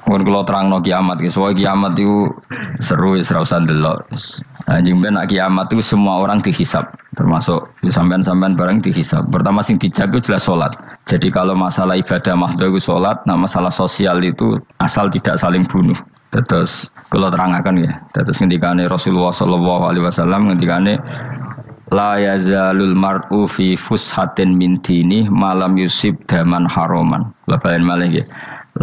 Mun kula terangno kiamat ki, soal kiamat itu seru wis ora usah ndelok. Anjing ben kiamat itu semua orang dihisab, termasuk sampean-sampean bareng dihisab. Pertama sing dijaga jelas salat. Jadi kalau masalah ibadah mahdoh itu salat, nah masalah sosial itu asal tidak saling bunuh. Terus kula terangaken ya. Terus ngendikane Rasulullah sallallahu alaihi wasallam ngendikane la yazalul mar'u fi fushatin min dini malam yusib daman haroman. Bapak malih nggih.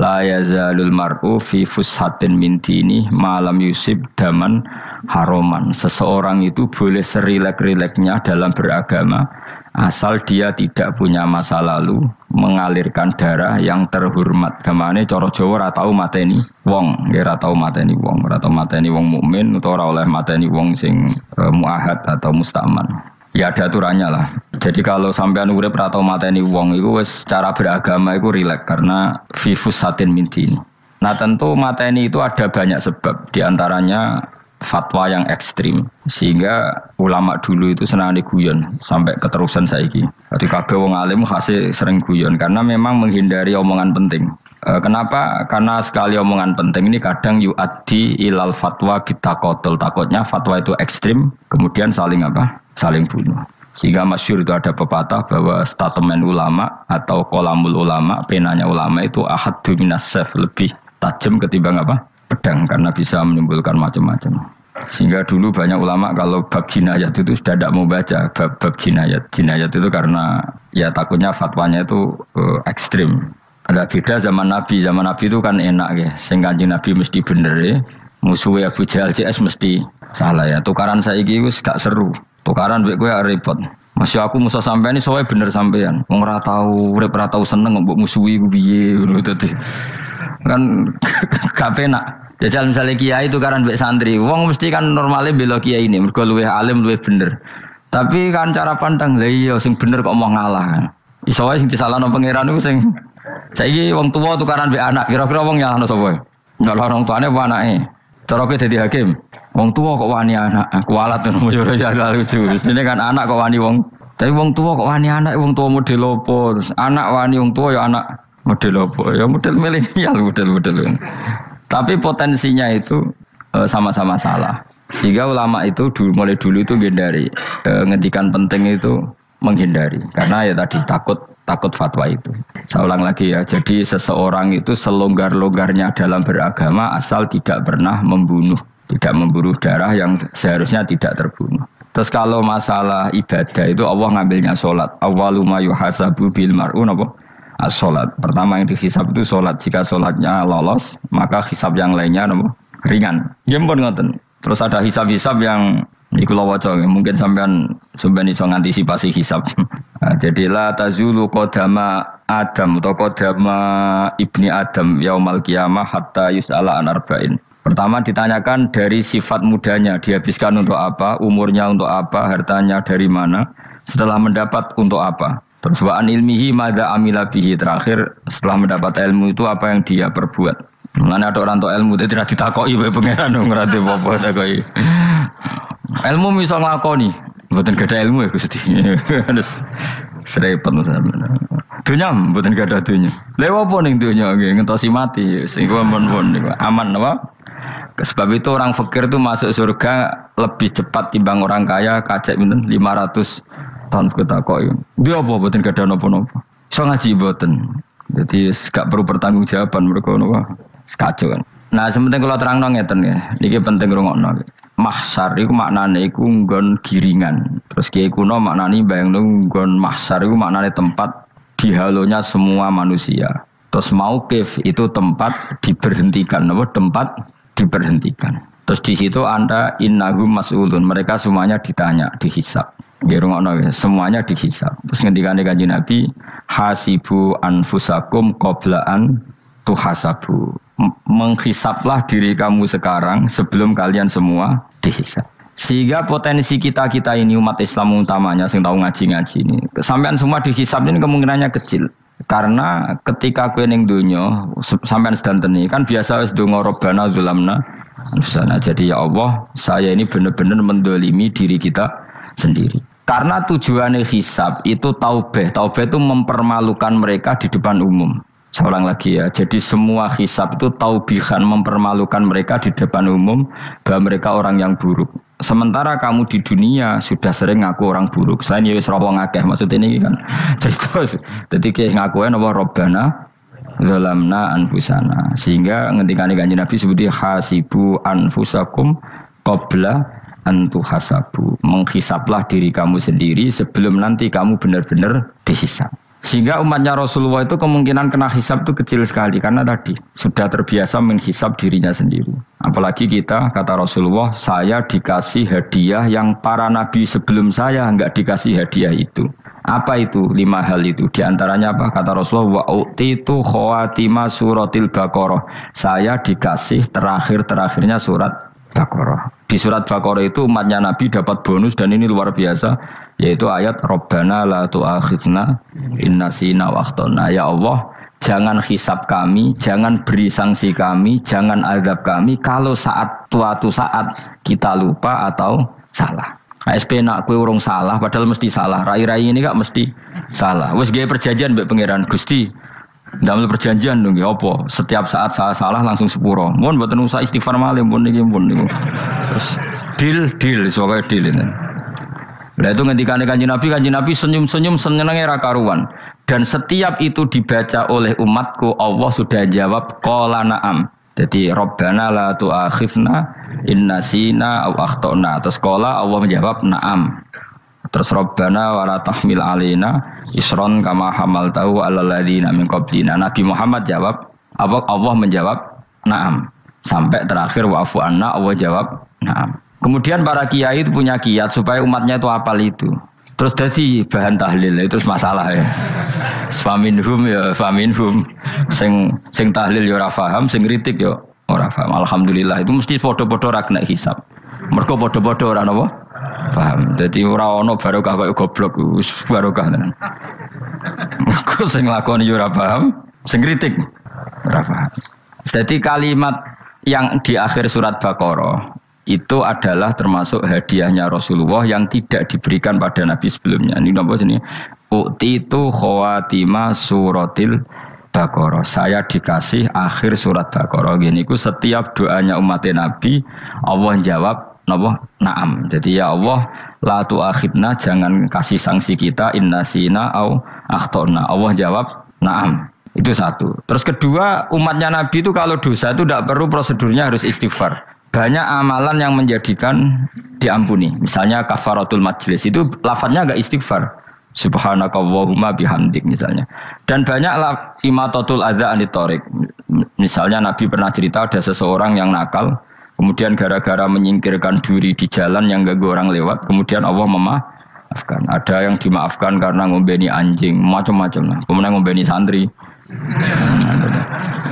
La yazalul mar'u fi fushatin min dini malam yusib daman haroman. Seseorang itu boleh serilek-rileknya dalam beragama asal dia tidak punya masa lalu mengalirkan darah yang terhormat. Kamane cara Jawa ora tau mateni wong, ora tau mateni wong, ora tau mateni wong mukmin utawa ora oleh mateni wong sing muahad atau mustaman. Ya ada aturannya lah. Jadi kalau sampean urip ora tau mateni wong iku wis cara beragama iku rileks karena fifus satin mintin. Nah tentu mateni itu ada banyak sebab. Di antaranya fatwa yang ekstrim. Sehingga ulama dulu itu senang guyon sampai keterusan saiki. Jadi kabeh wong alim khase sering guyon karena memang menghindari omongan penting. Kenapa? Karena sekali omongan penting ini kadang yu'addi ilal fatwa bitaqatul. Takutnya fatwa itu ekstrim, kemudian saling apa? Saling bunuh. Sehingga masyhur itu ada pepatah bahwa statement ulama atau kolamul ulama, penanya ulama itu ahaddu minas sayf, lebih tajam ketimbang apa? Pedang, karena bisa menimbulkan macam-macam. Sehingga dulu banyak ulama kalau bab jinayat itu sudah tidak mau baca bab jinayat. Jinayat itu karena ya takutnya fatwanya itu ekstrim. Ada beda zaman Nabi itu kan enak ya. Sing Kanjeng Nabi mesti bener ya. Musuhnya Abu Jahal CS mesti salah ya. Tukaran saiki wis gak seru. Tukaran mbek kowe repot. Masih aku musuh sampean iki sowe bener sampean. Wong ora tau urip ora tau seneng mbok musuhi ku piye ngono dadi. Kan gak penak. Jajal misalnya kiai tukaran mbek santri, wong mesti kan normalnya bela kiai ini, mergo luwih alim luwih bener. Tapi kan cara pandang lha iya sing bener kok mau ngalah kan. Iso wae sing disalahno pangeran iku sing saiki wong tuwa tukaran mbek anak, kira-kira wong nyalahno sapa? Nyalahno wong tuane apa anake? Cara kowe dadi hakim, wong tuwa kok wani anak, kualat ngono ya lucu. Mestine kan anak kok wani wong. Tapi wong tuwa kok wani anak, wong tuwa model opo? Anak wani wong tuwa ya anak model opo? Ya model milenial model. Tapi potensinya itu sama-sama salah. Sehingga ulama itu mulai dulu itu menghindari ngendikan penting itu menghindari karena ya tadi takut fatwa itu. Saya ulang lagi ya. Jadi seseorang itu selonggar-longgarnya dalam beragama asal tidak pernah membunuh, tidak memburu darah yang seharusnya tidak terbunuh. Terus kalau masalah ibadah itu Allah ngambilnya sholat. Awwalu ma yuhasabu bil mar'u apa? As-sholat. Pertama yang dihisab itu sholat. Jika sholatnya lolos, maka hisab yang lainnya apa? Ringan. Ya pun ngoten. Terus ada hisab-hisab yang iku waca mungkin sampean iso ngantisipasi hisab. Nah, jadi la tazulu qadama Adam atau qadama ibni Adam yaumal qiyamah hatta yus'ala an arba'in. Pertama ditanyakan dari sifat mudanya, dihabiskan untuk apa, umurnya untuk apa, hartanya dari mana, setelah mendapat untuk apa. Terus wa'an ilmihi madza amila bihi, terakhir setelah mendapat ilmu itu apa yang dia perbuat. Mulane ada orang tok ilmu tidak ditakoki wae pangeran ngrate apa takoki. Ilmu iso nglakoni, mboten gadah ilmu ya Gusti. Terus serepet sampeyan. Dunya mboten gadah dunya. Lha apa ning dunya nggih ngentosi mati sing aman niku. Aman napa? Sebab itu orang fakir itu masuk surga lebih cepat timbang orang kaya kacek pinten 500 tahun kita kok dia apa mboten gadah napa-napa iso ngaji mboten jadi gak perlu pertanggungjawaban mereka napa sekacau kan. Nah sementing kalau terangno ngeten ya niki penting rungokno mahsyar iku maknane iku nggon giringan terus kiai kuno maknane bayangno nggon mahsyar iku maknane tempat dihalonya semua manusia terus mauqif itu tempat diberhentikan napa tempat diberhentikan terus di situ Anda innahum mas'ulun mereka semuanya ditanya dihisab. Semuanya dihisab. Terus ngendikane Kanjeng Nabi, hasibu anfusakum qabla an tuhasabu. Menghisablah diri kamu sekarang sebelum kalian semua dihisab. Sehingga potensi kita ini umat Islam utamanya yang tahu ngaji-ngaji ini, sampean semua dihisab ini kemungkinannya kecil. Karena ketika kowe ning donya sampean sedantene kan biasa wis donga robbana zulamna anfusana. Jadi ya Allah, saya ini benar-benar mendolimi diri kita sendiri. Karena tujuannya hisab itu taubah. Taubah itu mempermalukan mereka di depan umum. Seorang lagi ya. Jadi semua hisab itu taubihan, mempermalukan mereka di depan umum bahwa mereka orang yang buruk. Sementara kamu di dunia sudah sering ngaku orang buruk. Saya ini wis rawong akeh maksud ini kan. Terus ketika ngaku apa Rabbana zalamna anfusana. Sehingga ngendikane Kanjeng Nabi sebuti hasibu anfusakum qabla antu hasabu. Menghisaplah diri kamu sendiri sebelum nanti kamu benar-benar dihisap. Sehingga umatnya Rasulullah itu kemungkinan kena hisab itu kecil sekali karena tadi sudah terbiasa menghisab dirinya sendiri. Apalagi kita kata Rasulullah, saya dikasih hadiah yang para nabi sebelum saya enggak dikasih hadiah itu. Apa itu? 5 hal itu. Di antaranya apa? Kata Rasulullah, wa utitu khawatima suratil Baqarah. Saya dikasih terakhir-terakhirnya surat Baqarah. Di surat Baqarah itu umatnya Nabi dapat bonus dan ini luar biasa, yaitu ayat Rabbana la tu'akhidna in nasina wa akhtana. Ya Allah, jangan hisab kami, jangan beri sanksi kami, jangan azab kami kalau suatu saat kita lupa atau salah. ASP nak kue urung salah padahal mesti salah. Rai-rai ini gak mesti salah. Wes gawe perjanjian mbek pangeran Gusti. Dalam perjanjian dong ya apa? Setiap saat salah langsung sepuro. Mohon mboten usah istighfar malih pun niki pun niku. Terus deal sebagai deal ini. Lah itu ngendikane Kanjeng Nabi senyum-senyum senenge ra karuan. Dan setiap itu dibaca oleh umatku, Allah sudah jawab qala na'am. Jadi Rabbana la tu'akhifna in nasina aw akhtana. Terus qala Allah menjawab na'am. Terus Rabbana wa la tahmil alaina isron kama hamaltahu 'alal ladzina min qablina. Nabi Muhammad jawab, Allah menjawab na'am. Sampai terakhir wa'fu anna, Allah jawab na'am. Kemudian para kiai itu punya kiat supaya umatnya itu hafal itu. Terus jadi bahan tahlil itu masalah ya. Faminhum ya faminhum. Sing tahlil ya ora paham, sing kritik ya ora paham. Alhamdulillah itu mesti padha-padha ra kena hisab. Mergo padha-padha ora napa? Paham. Jadi ora ono barokah kaya goblok wis barokah tenan. Mergo sing lakoni ya ora paham, sing kritik ora paham. Jadi kalimat yang di akhir surat Baqarah itu adalah termasuk hadiahnya Rasulullah yang tidak diberikan pada Nabi sebelumnya. Ini apa ini? Utitu khawatima suratil Baqarah. Saya dikasih akhir surat Baqarah. Gini ku setiap doanya umat Nabi Allah jawab napa? Naam. Jadi ya Allah la tu'akhidna, jangan kasih sanksi kita innasina au akhtona. Allah jawab naam. Itu satu. Terus kedua, umatnya Nabi itu kalau dosa itu tidak perlu prosedurnya harus istighfar. Banyak amalan yang menjadikan diampuni. Misalnya kafaratul majlis itu lafadznya agak istighfar. Subhanakallahumma bihamdik misalnya. Dan banyaklah imatatul adza anit thoriq. Misalnya Nabi pernah cerita ada seseorang yang nakal, kemudian gara-gara menyingkirkan duri di jalan yang ganggu orang lewat, kemudian Allah memaafkan. Ada yang dimaafkan karena ngombeni anjing, macam-macam lah. Kemudian ngombeni santri,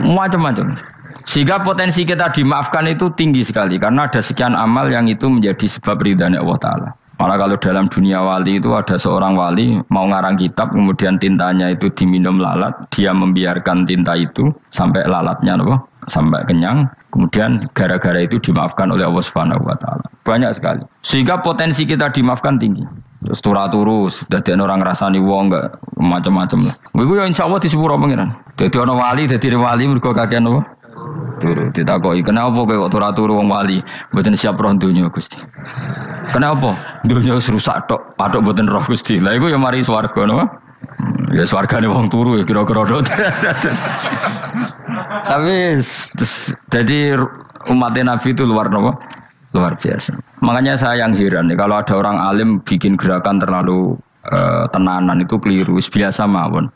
macam-macam. Sehingga potensi kita dimaafkan itu tinggi sekali karena ada sekian amal yang itu menjadi sebab ridhanya Allah Ta'ala. Malah kalau dalam dunia wali itu ada seorang wali mau ngarang kitab, kemudian tintanya itu diminum lalat, dia membiarkan tinta itu sampai lalatnya sampai kenyang, kemudian gara-gara itu dimaafkan oleh Allah Subhanahu wa Ta'ala. Banyak sekali. Sehingga potensi kita dimaafkan tinggi. Terus turus, dadi orang ngrasani wong enggak macam-macam lah. Iku ya insyaallah disepuro pangeran. Dadi ana wali, dadi wali mergo kakean apa? Turu ditakoki, kenapa kowe kok turu wong wali? Mboten siap roh donya Gusti. Kenapa? Donya wis rusak tok, patok mboten roh Gusti. Lah iku ya mari swarga napa? Ya swargane wong turu ya kira-kira tok. Tapi jadi umat Nabi itu luar biasa. Makanya saya yang heran nih kalau ada orang alim bikin gerakan terlalu tenanan itu keliru, biasa mawon.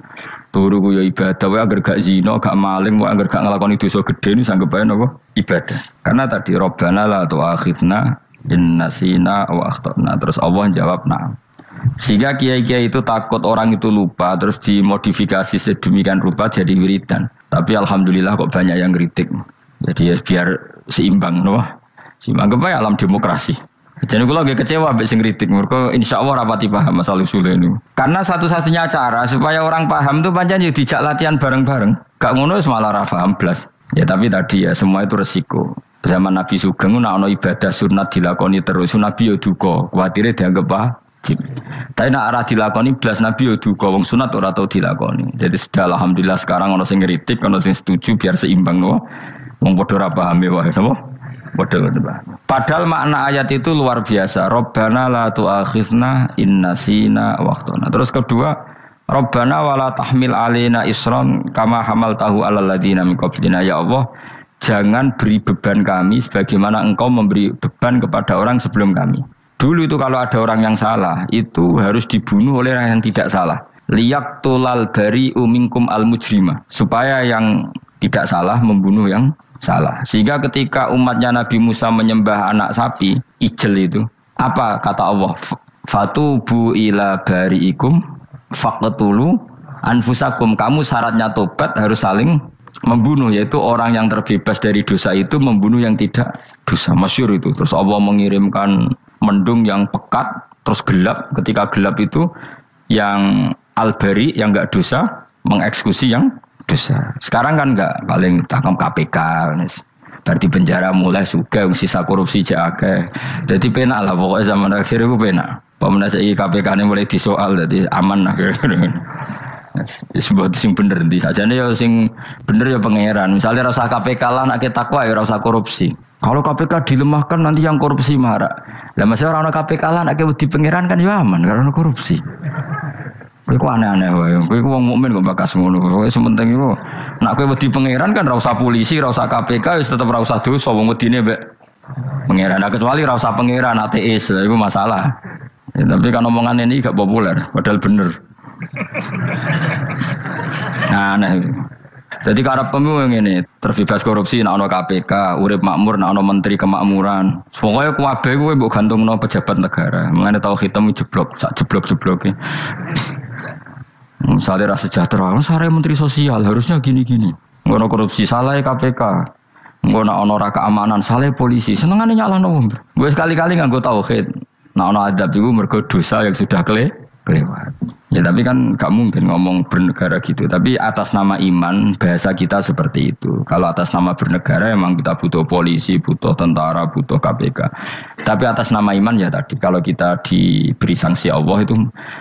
Turu ku ya ibadah, wae agar gak zina, gak maling, wae agar gak nglakoni dosa gedhe niku sanggep bae napa? Ibadah. Karena tadi Rabbana la tu'akhidna in nasina wa akhtana. Terus Allah jawab na'am. Sehingga kiai-kiai itu takut orang itu lupa, terus dimodifikasi sedemikian rupa jadi wiridan. Tapi alhamdulillah kok banyak yang kritik. Jadi ya biar seimbang, napa? Seimbang bae alam demokrasi. Jadi kalau lagi kecewa ambek sing kritik, mergo insyaallah rapati paham masalah usul ini. Karena satu-satunya cara supaya orang paham itu pancen yo dijak latihan bareng-bareng. Gak ngono wis malah ra paham blas. Ya tapi tadi ya semua itu resiko. Zaman Nabi Sugeng ana ibadah sunat dilakoni terus, Nabi yo duka, kuwatire dianggap wajib. Tapi nak arah dilakoni belas Nabi yo duka wong sunat ora tau dilakoni. Jadi sudah alhamdulillah sekarang ono sing ngritik, ono sing setuju biar seimbang no. Wong padha ora paham wae napa? Padha. Padahal makna ayat itu luar biasa. Rabbana la tu'akhizna in nasina wa akhtana. Terus kedua, Rabbana wala tahmil alaina isran kama hamaltahu alal ladina min qablina. Ya Allah, jangan beri beban kami sebagaimana engkau memberi beban kepada orang sebelum kami. Dulu itu kalau ada orang yang salah, itu harus dibunuh oleh orang yang tidak salah. Liyaqtulal bari'u minkum al-mujrima. Supaya yang tidak salah membunuh yang salah. Sehingga ketika umatnya Nabi Musa menyembah anak sapi, ijel itu, apa kata Allah? Fatubu ila bari'ikum faqtulu anfusakum. Kamu syaratnya tobat harus saling membunuh, yaitu orang yang terbebas dari dosa itu membunuh yang tidak dosa. Masyhur itu. Terus Allah mengirimkan mendung yang pekat, terus gelap. Ketika gelap itu yang al-bari, yang enggak dosa, mengeksekusi yang dosa. Sekarang kan enggak, paling takam KPK. Berarti penjara mulai suka, sisa korupsi jake. Jadi penak lah pokoknya zaman akhir itu penak. Pemenang KPK ini mulai disoal, jadi aman lah. Sebuah sing bener di aja nih ya sing bener ya pangeran. Misalnya rasa KPK lah nak takwa ya rasa korupsi. Kalau KPK dilemahkan nanti yang korupsi marah. Lah masih orang KPK lah nak di pangeran kan ya aman karena korupsi. Kowe aneh-aneh wae. Kowe wong mukmin kok bakas ngono. Kowe sementing iku nak kowe wedi pangeran kan ra usah polisi, ra usah KPK wis tetep ra usah dosa wong wedine mbek pangeran. Nah, kecuali ra usah pangeran ateis, itu masalah. Ya, tapi kan omongan ini gak populer, padahal bener. Nah, aneh. Jadi karep pemilu ini terbebas korupsi, nak ono KPK, urip makmur, nak ono menteri kemakmuran. Pokoknya kuwabe kuwi mbok gantungno pejabat negara. Mengene tau hitam jeblok, sak jeblok-jebloke. Misalnya rasa sejahtera, saya menteri sosial harusnya gini-gini. Ngono korupsi salah KPK. Ngono ono ra keamanan salah polisi. Senengane nyalahno wong. Gue sekali-kali nganggo tauhid. Nah ono adab iku mergo dosa yang sudah kelewat. Ya tapi kan gak mungkin ngomong bernegara gitu. Tapi atas nama iman bahasa kita seperti itu. Kalau atas nama bernegara emang kita butuh polisi, butuh tentara, butuh KPK. Tapi atas nama iman ya tadi kalau kita diberi sanksi Allah itu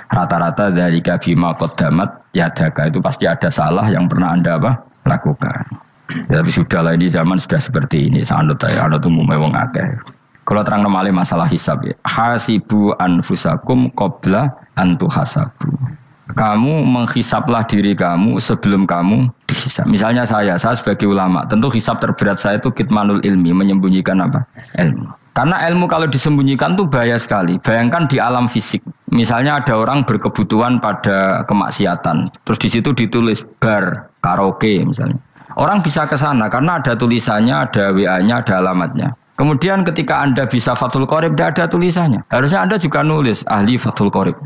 rata-rata dari bima qaddamat yadaka itu pasti ada salah yang pernah Anda lakukan. Ya, tapi sudahlah ini zaman sudah seperti ini. Anut umumnya wong akeh. Kalau terang nomale masalah hisab ya. Hasibu anfusakum qabla antu hasabu. Kamu menghisaplah diri kamu sebelum kamu dihisap. Misalnya saya sebagai ulama, tentu hisap terberat saya itu kitmanul ilmi, menyembunyikan apa? Ilmu. Karena ilmu kalau disembunyikan tuh bahaya sekali. Bayangkan di alam fisik. Misalnya ada orang berkebutuhan pada kemaksiatan. Terus di situ ditulis bar, karaoke misalnya. Orang bisa ke sana karena ada tulisannya, ada WA-nya, ada alamatnya. Kemudian ketika Anda bisa Fathul Qorib, tidak ada tulisannya. Harusnya Anda juga nulis ahli Fathul Qorib,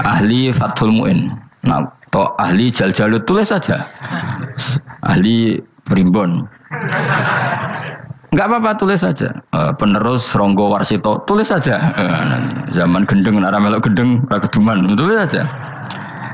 ahli Fathul Mu'in, nah, atau ahli Jaljalut, tulis saja. Ahli Primbon. Enggak apa-apa, tulis saja. Penerus Ronggo Warsito, tulis saja. Zaman gendeng, nara melok gendeng, rakeduman, tulis saja.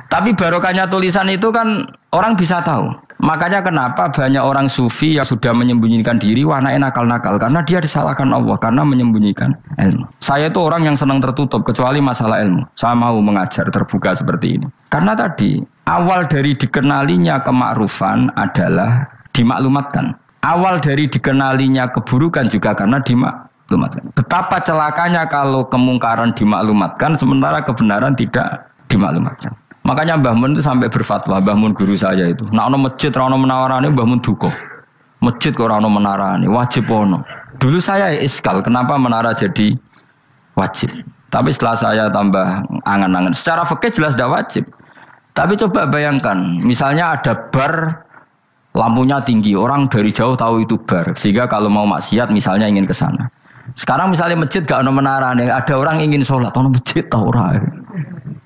Tapi barokahnya tulisan itu kan orang bisa tahu. Makanya kenapa banyak orang sufi yang sudah menyembunyikan diri, warnanya nakal-nakal. Karena dia disalahkan Allah, karena menyembunyikan ilmu. Saya itu orang yang senang tertutup, kecuali masalah ilmu. Saya mau mengajar terbuka seperti ini. Karena tadi, awal dari dikenalinya kemakrufan adalah dimaklumatkan. Awal dari dikenalinya keburukan juga karena dimaklumatkan. Betapa celakanya kalau kemungkaran dimaklumatkan, sementara kebenaran tidak dimaklumatkan. Makanya Mbah Mun itu sampai berfatwa, Mbah Mun guru saya itu. Nak ono masjid ra ono menarane Mbah Mun duka. Masjid kok ora ono menarane, wajib ono. Dulu saya iskal kenapa menara jadi wajib. Tapi setelah saya tambah angan-angan, secara fikih jelas tidak wajib. Tapi coba bayangkan, misalnya ada bar lampunya tinggi, orang dari jauh tahu itu bar, sehingga kalau mau maksiat misalnya ingin ke sana. Sekarang misalnya masjid gak ono menarane, ada orang ingin sholat, ono masjid tahu ora.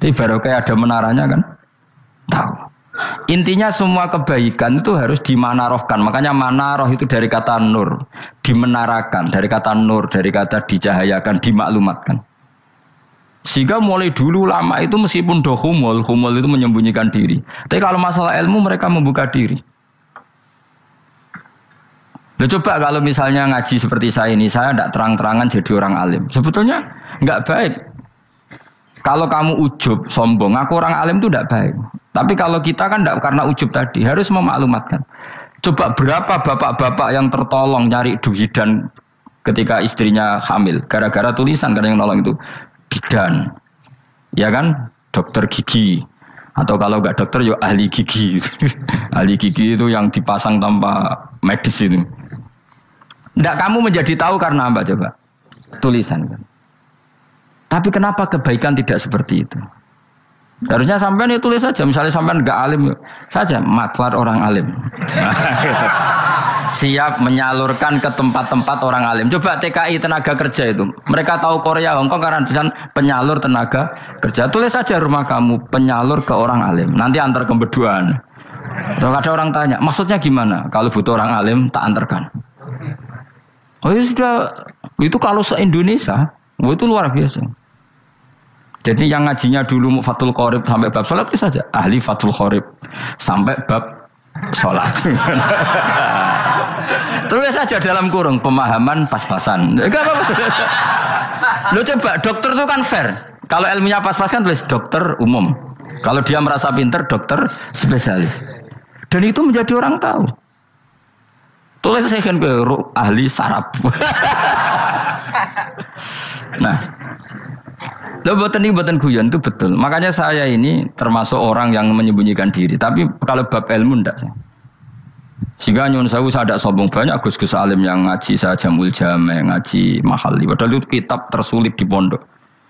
Tapi baru kayak ada menaranya kan? Tahu. Intinya semua kebaikan itu harus dimanarohkan. Makanya manaroh itu dari kata nur. Dimenarakan. Dari kata nur. Dari kata dicahayakan. Dimaklumatkan. Sehingga mulai dulu lama itu meskipun humul itu menyembunyikan diri. Tapi kalau masalah ilmu mereka membuka diri. Loh, coba kalau misalnya ngaji seperti saya ini. Saya tidak terang-terangan jadi orang alim. Sebetulnya nggak baik. Kalau kamu ujub, sombong, aku orang alim itu tidak baik. Tapi kalau kita kan tidak karena ujub tadi, harus memaklumatkan. Coba berapa bapak-bapak yang tertolong nyari bidan ketika istrinya hamil, gara-gara tulisan karena yang nolong itu bidan, ya kan, dokter gigi, atau kalau nggak dokter ya ahli gigi. Ahli gigi itu yang dipasang tanpa medis itu. Tidak kamu menjadi tahu karena apa coba? Tulisan kan. Tapi kenapa kebaikan tidak seperti itu? Harusnya sampean itu tulis saja. Misalnya sampean nggak alim saja, maklar orang alim. Siap menyalurkan ke tempat-tempat orang alim. Coba TKI tenaga kerja itu. Mereka tahu Korea, Hongkong karena tulisan penyalur tenaga kerja. Tulis saja rumah kamu penyalur ke orang alim. Nanti antar ke berduaan. Kalau ada orang tanya, maksudnya gimana? Kalau butuh orang alim, tak antarkan. Oh ya sudah. Itu kalau se-Indonesia, itu luar biasa. Jadi yang ngajinya dulu Fathul Qorib sampai bab sholat itu saja ahli Fathul Qorib sampai bab sholat. Terus saja dalam kurung pemahaman pas-pasan. Enggak apa-apa. Lo coba dokter itu kan fair. Kalau ilmunya pas-pasan tulis dokter umum. Kalau dia merasa pinter dokter spesialis. Dan itu menjadi orang tahu. Tulis saya kan ke ahli saraf. Nah. Loh boten guyon itu betul. Makanya saya ini termasuk orang yang menyembunyikan diri. Tapi kalau bab ilmu enggak. Sehingga nyun saya ada sombong banyak gus-gus alim yang ngaji saya Jamul Jame, ngaji Mahali. Padahal itu kitab tersulit di pondok.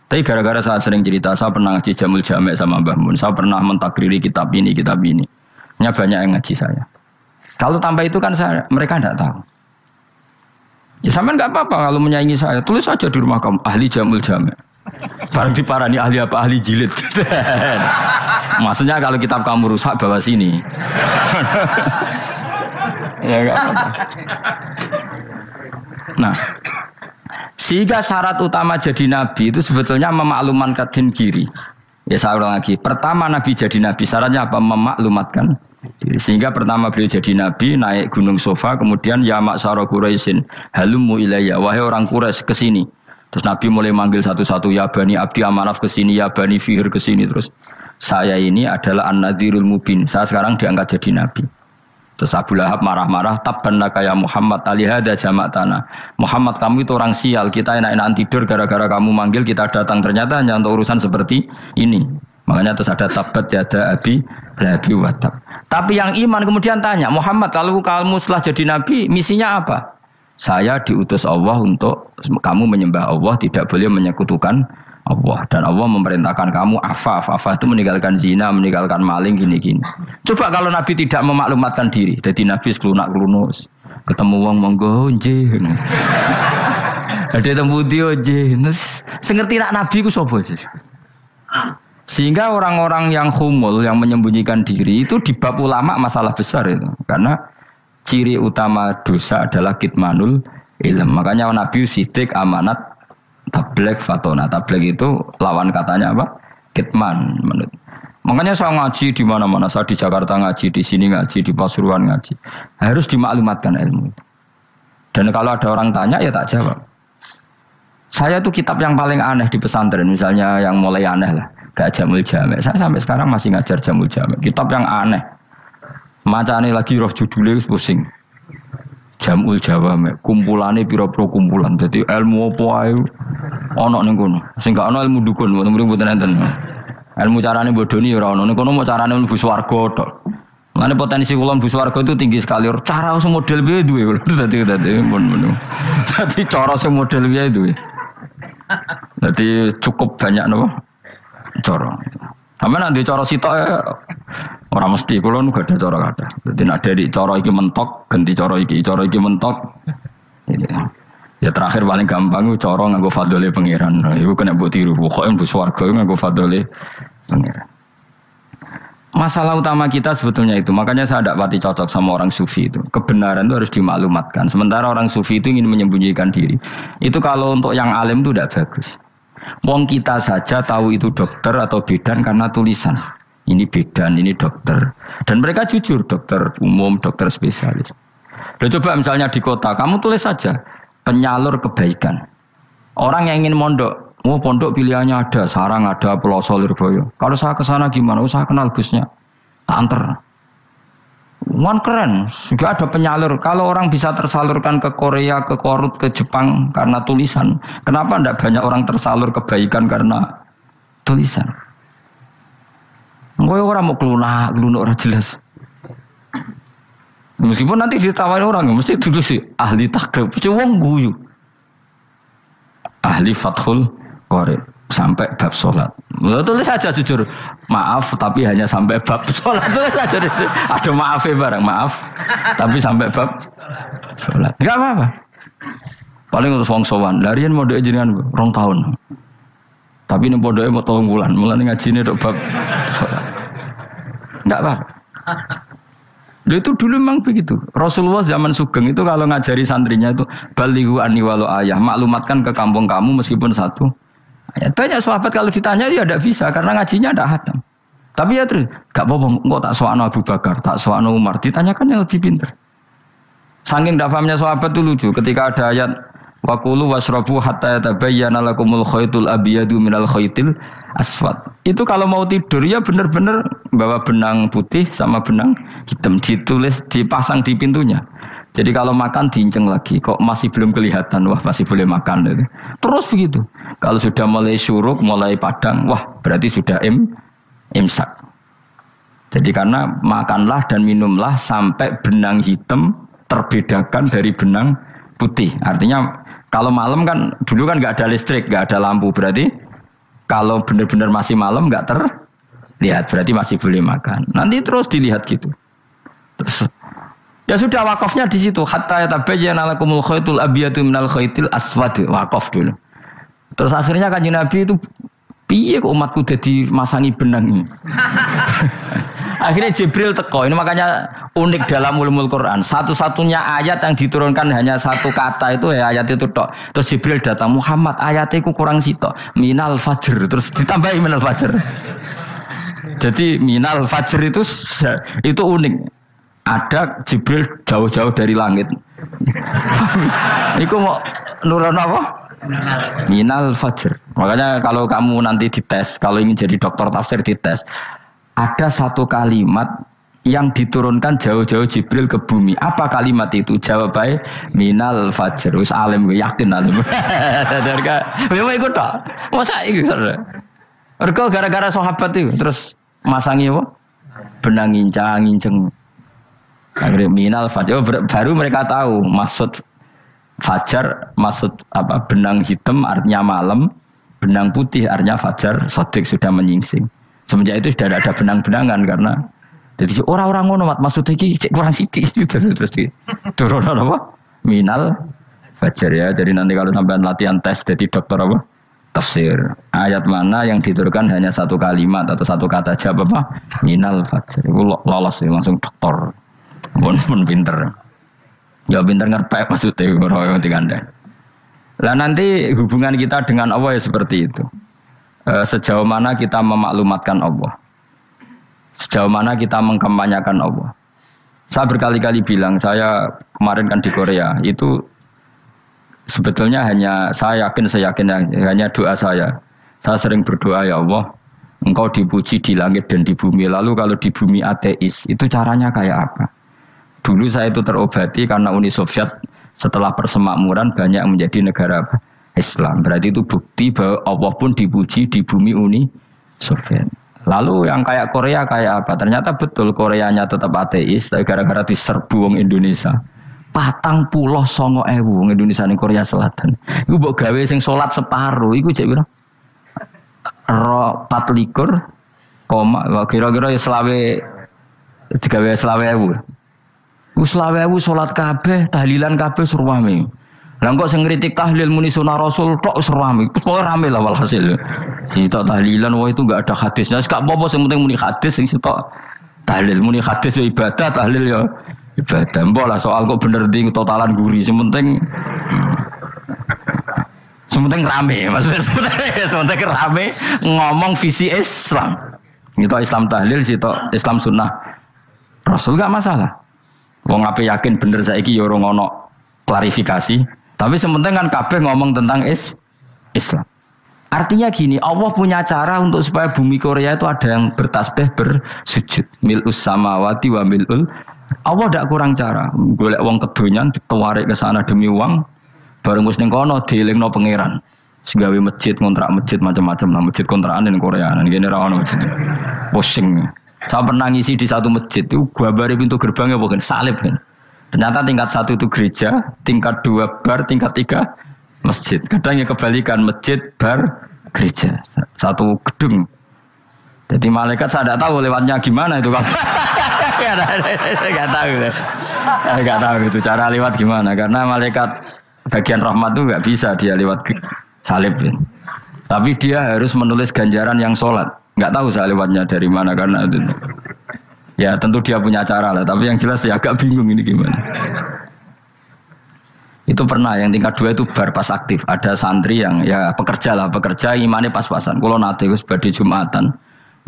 Tapi gara-gara saya sering cerita, saya pernah ngaji Jamul Jame sama Mbah Mun. Saya pernah mentakriri kitab ini. Hanya banyak yang ngaji saya. Kalau tanpa itu kan mereka enggak tahu. Ya sampean enggak apa-apa kalau menyaingi saya. Tulis saja di rumah kamu ahli Jamul Jame. Barang diparani ahli apa? Ahli jilid. Maksudnya kalau kitab kamu rusak bawa sini. Ya enggak apa-apa. Nah, sehingga syarat utama jadi nabi itu sebetulnya memaklumatkan diri. Ya saya ulang lagi. Pertama nabi jadi nabi syaratnya apa? Memaklumatkan diri. Sehingga pertama beliau jadi nabi naik gunung Sofa, kemudian ya ma'syara Quraisyin halummu ilayya, wahai orang Quraisy ke sini. Terus Nabi mulai manggil satu-satu, ya Bani Abdi Amanaf ke sini, ya Bani Fihr ke sini. Terus saya ini adalah An-Nadhirul Mubin. Saya sekarang diangkat jadi Nabi. Terus Abu Lahab marah-marah, tabban laka ya Muhammad alihada jama'tana. Muhammad kamu itu orang sial, kita enak-enakan tidur gara-gara kamu manggil kita datang. Ternyata hanya untuk urusan seperti ini. Makanya terus ada tabat yada abi labi watab. Tapi yang iman kemudian tanya, Muhammad kalau kamu setelah jadi Nabi, misinya apa? Saya diutus Allah untuk kamu menyembah Allah, tidak boleh menyekutukan Allah. Dan Allah memerintahkan kamu afaf itu meninggalkan zina, meninggalkan maling, gini-gini. Coba kalau Nabi tidak memaklumatkan diri, jadi Nabi sekelunak-kelunus, ketemu wong monggo nggih. Ada temu dia nggih. Sengerti nak Nabi ku sapa sih? Sehingga orang-orang yang humul, yang menyembunyikan diri itu di bab ulama masalah besar itu. Karena ciri utama dosa adalah kitmanul ilm. Makanya Nabi sidik amanat tabligh fatona. Tabligh itu lawan katanya apa? Kitman. Makanya saya ngaji di mana-mana. Saya di Jakarta ngaji, di sini ngaji, di Pasuruan ngaji. Harus dimaklumatkan ilmu. Dan kalau ada orang tanya ya tak jawab. Saya itu kitab yang paling aneh di pesantren. Misalnya yang mulai aneh lah. Gak Jamul Jame. Saya sampai sekarang masih ngajar Jamul Jame. Kitab yang aneh. Macane lagi roh judulnya pusing. Jamul Jawame, kumpulane pira-pira kumpulan. Dadi ilmu apa ae ana ning kono. Sing gak ana ilmu dukun, mboten enten. Ilmu carane bodoni ora ana. Ning kono mau carane mlebu swarga tok. Mane potensi kula mlebu swarga itu tinggi sekali. Cara sing model piye duwe. Dadi mun. Dadi cara sing model piye duwe. Dadi cukup banyak napa? Cara. Sampe nek di cara sitok orang mesti kula nu gak ada cara kada. Dadi nek dari cara iki mentok ganti cara iki mentok. Ya terakhir paling gampang ku cara nganggo fadhole pangeran. Iku kena mbok tiru. Pokoke mlebu swarga nganggo fadhole pangeran. Masalah utama kita sebetulnya itu. Makanya saya tidak pati cocok sama orang sufi itu. Kebenaran itu harus dimaklumatkan. Sementara orang sufi itu ingin menyembunyikan diri. Itu kalau untuk yang alim itu tidak bagus. Wong kita saja tahu itu dokter atau bidan karena tulisan. Ini bidan, ini dokter. Dan mereka jujur, dokter umum, dokter spesialis. Loh, coba misalnya di kota, kamu tulis saja penyalur kebaikan. Orang yang ingin mondok Oh pondok pilihannya ada, Sarang ada, Peloso, Lirboyo. Kalau saya ke sana gimana? Saya kenal Gusnya, tak anter. Wan keren, juga ada penyalur. Kalau orang bisa tersalurkan ke Korea, ke Korut, ke Jepang karena tulisan, kenapa tidak banyak orang tersalur kebaikan karena tulisan? Gue orang mau kelunak orang jelas. Meskipun nanti ditawari orang, mesti dulu sih ahli takrib, cewong guyu, ahli fathul Qori sampai bab sholat. Tulis saja jujur, maaf tapi hanya sampai bab sholat. Tulis saja, ada maafnya barang, maaf tapi sampai bab sholat. Enggak apa-apa. Paling untuk wong sowan, larian mau doa jenengan 2 tahun. Tapi ini bodohnya mau 3 bulan, mulai ngaji ini dok bab sholat. Enggak apa-apa. Itu dulu memang begitu. Rasulullah zaman Sugeng itu kalau ngajari santrinya itu balighu anni walau ayah, maklumatkan ke kampung kamu meskipun 1 ayat. Banyak sahabat kalau ditanya ya tidak bisa karena ngajinya tidak hatam. Tapi ya terus gak apa-apa, kok tak soal Abu Bakar, tak soal Umar, ditanyakan yang lebih pintar. Saking tidak pahamnya sahabat itu lucu ketika ada ayat Wakulu wasrabu hatta yatabayyana lakumul khaytul abyadu minal khaytil aswad. Itu kalau mau tidur ya benar-benar bawa benang putih sama benang hitam, ditulis dipasang di pintunya. Jadi kalau makan diinceng lagi, kok masih belum kelihatan, wah masih boleh makan. Gitu. Terus begitu. Kalau sudah mulai syuruk, mulai padang, wah berarti sudah imsak. Jadi karena makanlah dan minumlah sampai benang hitam terbedakan dari benang putih. Artinya kalau malam kan, dulu kan nggak ada listrik, nggak ada lampu, berarti kalau benar-benar masih malam nggak terlihat, berarti masih boleh makan. Nanti terus dilihat gitu. Terus, ya sudah wakafnya di situ. Hatta yatabayyana lakumul khaytul abyadu minal khaytil aswad, wakaf dulu. Terus akhirnya Kanjeng Nabi itu piye kok umatku jadi masangi benang ini. Akhirnya Jibril teko. Ini makanya unik dalam ulumul Quran. Satu-satunya ayat yang diturunkan hanya 1 kata itu ya ayat itu tok. Terus Jibril datang, Muhammad ayatnya ku kurang sitok. Minal fajr. Terus ditambahi minal fajr. Jadi minal fajr itu unik. Ada Jibril jauh-jauh dari langit. Iku mau nurun apa? Minal fajr. Makanya kalau kamu nanti dites, kalau ingin jadi dokter tafsir dites, ada 1 kalimat yang diturunkan jauh-jauh Jibril ke bumi. Apa kalimat itu? Jawabannya minal fajr. Wis alim gue yakin alim. Memang ikut tak? Masa ikut saudara? Mereka gara-gara sahabat itu terus masangi apa? Benang ngincang. Akhirnya minal fajr. Baru mereka tahu maksud fajar, maksud apa? Benang hitam artinya malam, benang putih artinya fajar. Sodik sudah menyingsing. Semenjak itu sudah ada benang-benangan karena jadi orang-orang ngono maksudnya iki kurang sithik terus turun apa? Minal fajar ya. Jadi nanti kalau sampai latihan tes jadi dokter apa? Tafsir. Ayat mana yang diturunkan hanya 1 kalimat atau 1 kata jawab apa? Minal fajar. Itu lolos ya, langsung dokter. Pun pinter. Ya pinter ngerpek maksudnya ora yo digandeng. Lah nanti hubungan kita dengan Allah ya seperti itu. Sejauh mana kita memaklumatkan Allah, sejauh mana kita mengkampanyakan Allah. Saya berkali-kali bilang, saya kemarin kan di Korea itu sebetulnya saya yakin hanya doa saya sering berdoa, ya Allah Engkau dipuji di langit dan di bumi. Lalu kalau di bumi ateis itu caranya kayak apa? Dulu saya itu terobati karena Uni Soviet setelah persemakmuran banyak menjadi negara Islam. Berarti itu bukti bahwa Allah pun dipuji di bumi Uni Soviet. Lalu yang kayak Korea kayak apa? Ternyata betul Koreanya tetap ateis, tapi gara-gara diserbu wong Indonesia. 49.000 wong Indonesia ning Korea Selatan. Iku mbok gawe sing salat separuh, iku cek pira? 24, kira-kira ya selawe digawe 20.000. Ku 20.000 salat kabeh, tahlilan kabeh surwame. Lah kok sing ngritik tahlil muni sunah Rasul tok wis rame. Pokoke rame lah walhasil. Itu tahlilan wah itu enggak ada hadisnya. Gak apa-apa sing penting muni hadis sing sitok tahlil muni hadis ya ibadah, tahlil ya ibadah. Mbok lah soal kok bener ding totalan guri sing penting rame. Maksudnya sementing rame ngomong visi Islam. Itu Islam tahlil sitok Islam sunnah Rasul enggak masalah. Wong ape yakin bener saiki ya ora ono klarifikasi. Tapi sementing kan kabeh ngomong tentang Islam. Artinya gini, Allah punya cara untuk supaya bumi Korea itu ada yang bertasbih bersujud. Mil'us samawati wa mil'ul. Allah tidak kurang cara. Golek wong kedonyan ditawarik ke sana demi uang. Bareng wis ning kono dielingno pangeran. Segawe masjid, kontrak masjid macam-macam lah, masjid kontrakan ning Korea. Ngene ra ono masjid. Pusing. Saya pernah ngisi di satu masjid itu gambare pintu gerbangnya bukan salib kan. Ternyata tingkat 1 itu gereja, tingkat 2 bar, tingkat 3 masjid. Kadang yang kebalikan masjid, bar, gereja. Satu gedung. Jadi malaikat saya tidak tahu lewatnya gimana itu kan. Saya nggak tahu itu cara lewat gimana. Karena malaikat bagian rahmat itu nggak bisa dia lewat salib. Ya. Tapi dia harus menulis ganjaran yang sholat. Nggak tahu saya lewatnya dari mana karena itu. Ya tentu dia punya cara lah. Tapi yang jelas ya agak bingung ini gimana. Itu pernah yang tingkat 2 itu bar pas aktif. Ada santri yang ya pekerja imannya pas-pasan. Kalau nanti gus badhe Jumatan,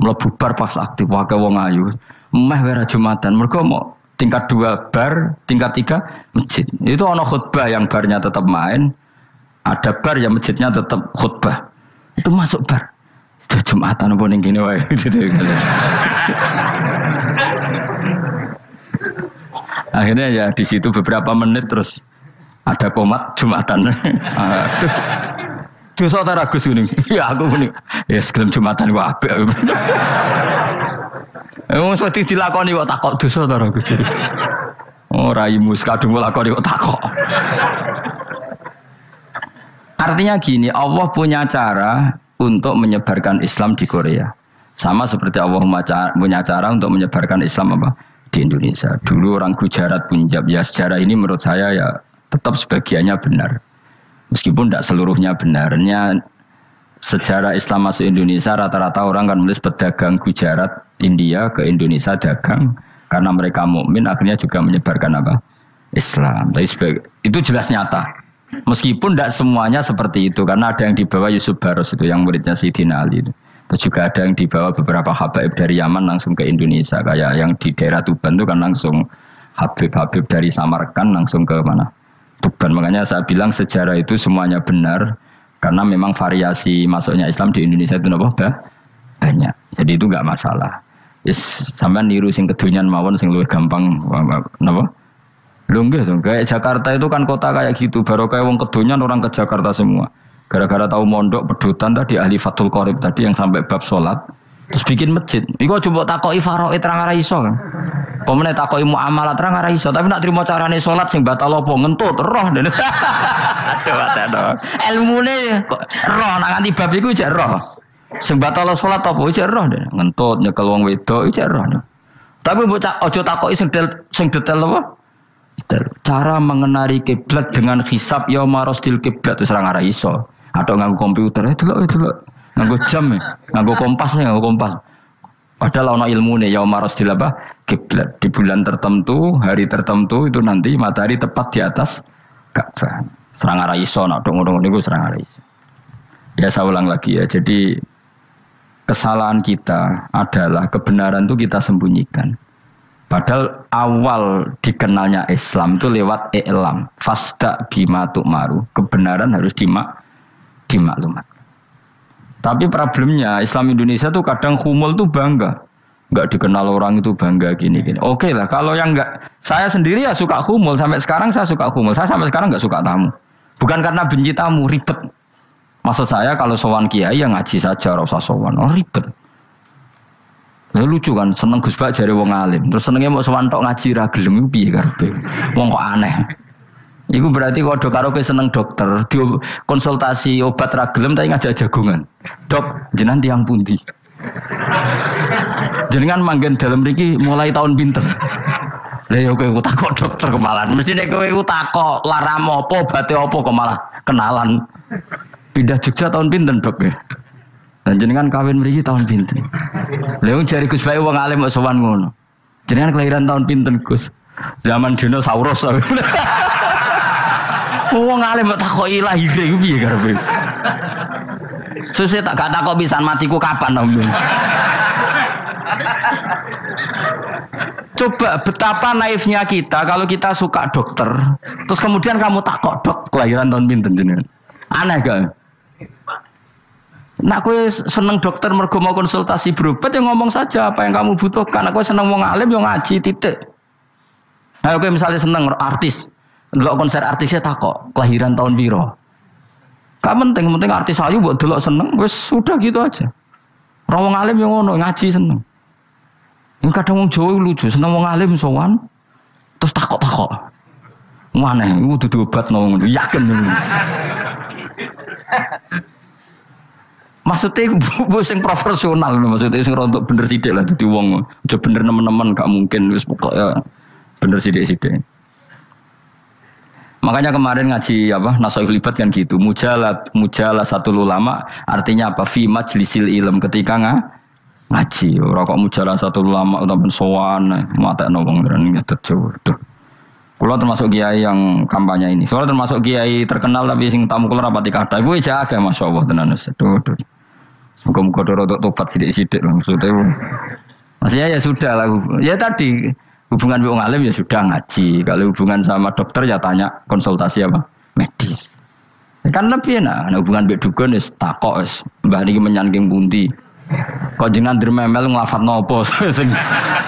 mlebu bar pas aktif wae wong ayu. Meh wera Jumatan. Mergo mau tingkat 2 bar, tingkat 3 masjid. Itu ana khutbah yang barnya tetap main, ada bar yang masjidnya tetap khutbah. Itu masuk bar. Sudah Jumatan apa ning kene wae. Akhirnya ya di situ beberapa menit terus ada komat Jumatan. Dosa ta ragus ngene. Ya aku ngene. Ya segelem Jumatan ku apik. Wong wedi dilakoni kok takok dosa ta ragus. Ora imus kadung lakoni kok takok. Artinya gini, Allah punya cara untuk menyebarkan Islam di Korea. Sama seperti Allah punya cara untuk menyebarkan Islam apa? Di Indonesia. Dulu orang Gujarat, Punjab, ya sejarah ini menurut saya ya tetap sebagiannya benar. Meskipun tidak seluruhnya benarnya sejarah Islam masuk Indonesia rata-rata orang kan menulis pedagang Gujarat, India ke Indonesia dagang karena mereka mukmin akhirnya juga menyebarkan apa? Islam. Itu jelas nyata. Meskipun tidak semuanya seperti itu karena ada yang dibawa Yusuf Baros itu yang muridnya Sayyidina Ali itu. Terus juga ada yang dibawa beberapa habaib dari Yaman langsung ke Indonesia kayak yang di daerah Tuban itu kan langsung habib-habib dari Samarkand langsung ke mana? Tuban. Makanya saya bilang sejarah itu semuanya benar karena memang variasi masuknya Islam di Indonesia itu banyak. Jadi itu enggak masalah. Yes, sampean niru sing kedonyan mawon sing luwih gampang napa? Lho nggih to, kayak Jakarta itu kan kota kayak gitu, baru kayak wong kedonyan orang ke Jakarta semua. Gara-gara tahu mondok pedutan tadi ahli Fathul Qorib tadi yang sampai bab salat terus bikin masjid. Iku coba takoki faraid terang ora iso kan. Pemene takoki muamalah terang ora iso, tapi nak trimo carane salat sing batal apa ngentut roh. Aduh. Ilmune kok roh nak nganti bab iku jek roh. Sing batal salat apa jek roh ngentut nyekel wong wedok jek roh. Tapi mbok aja takoki sing detail apa? Cara mengenali kiblat dengan hisab yauma rasdil kiblat wis ora iso. Atau nganggo komputer itu loh. Nganggo jam nganggo kompas. Padahal ana ilmune yauma rasdil apa? Kiblat. Di bulan tertentu, hari tertentu itu nanti matahari tepat di atas Ka'bah. Serang ora iso nek ngono niku serang ora iso. Ya saya ulang lagi ya. Jadi kesalahan kita adalah kebenaran itu kita sembunyikan. Padahal awal dikenalnya Islam itu lewat i'lam. Fasda bima tu'maru. Kebenaran harus dimaklumat. Tapi problemnya Islam Indonesia tuh kadang humul tuh bangga. Enggak dikenal orang itu bangga gini. Oke lah, kalau yang enggak, saya sendiri ya suka humul. Sampai sekarang saya suka humul. Saya sampai sekarang enggak suka tamu. Bukan karena benci tamu, ribet. Maksud saya kalau sowan kiai ya ngaji saja, ora usah sowan. Oh ribet. Ya lucu kan, seneng Gus Bak jare wong alim. Terus senenge mau sowan tok ngaji ra gelem piye karepe. Wong kok aneh. Iku berarti kalau karo kowe seneng dokter, di konsultasi obat ra gelem tapi ngajak jagongan. Dok, jenengan tiyang pundi? Jenengan manggen dalem mriki mulai tahun pinten? Lah ya kowe takok dokter kemalan. Mesti nek kowe takok laram apa, obate apa kok malah kenalan. Pindah Jogja tahun pinten, Dok ya? Dan jenengan kawin mriki tahun pinten? Lha wong jare Gus Bae wong alim kok sowan ngono. Jenengan kelahiran tahun pinten, Gus? Zaman dinosaurus. Wong alim kok takoki lahire iku piye karepe? Sesuk tak gak takok pisan matiku kapan, Om. Coba betapa naifnya kita kalau kita suka dokter, terus kemudian kamu takok, Dok, kelahiran tahun pinten jenengan? Aneh gak? Nak kowe seneng dokter mergo mau konsultasi berobat ya ngomong saja apa yang kamu butuhkan. Aku seneng wong alim yo ngaji titik. Nah, kowe misalnya seneng artis, ndelok konser artisnya takok kelahiran tahun piro. Gak penting artis ayu mbok delok seneng wis sudah gitu aja. Ora wong alim yo ngono ngaji seneng. Yang kadang wong Jawa lucu, seneng wong alim sowan terus takok-takok. Mana iku dudu obat ngono, yakin ngono. Maksudnya bu sing profesional maksudnya sing rontok bener sithik lah dadi wong aja bener nemen-nemen gak mungkin wis pokoke bener sithik-sithik. Makanya kemarin ngaji apa Nasaihul Ibad kan gitu, mujalah satu ulama artinya apa fi majlisil ilm ketika ngaji ora kok mujalah satu ulama utawa sowan matekno wong ngerani ngedet Jawa. Kula termasuk kiai yang kampanye ini. Kula termasuk kiai terkenal tapi sing tamu kula rapati kathah. Iku jaga masyaallah tenan wis. Muga-muga rodok tobat sithik-sithik maksudnya. Maksudnya ya sudah lah. Ya tadi hubungan wong alim ya sudah ngaji. Kalau hubungan sama dokter ya tanya konsultasi apa? Medis. Kan lebih enak. Nah, hubungan mbek dukun wis takok wis. Mbah niki menyangking pundi. Kok jenengan dermemel nglafadzno apa sing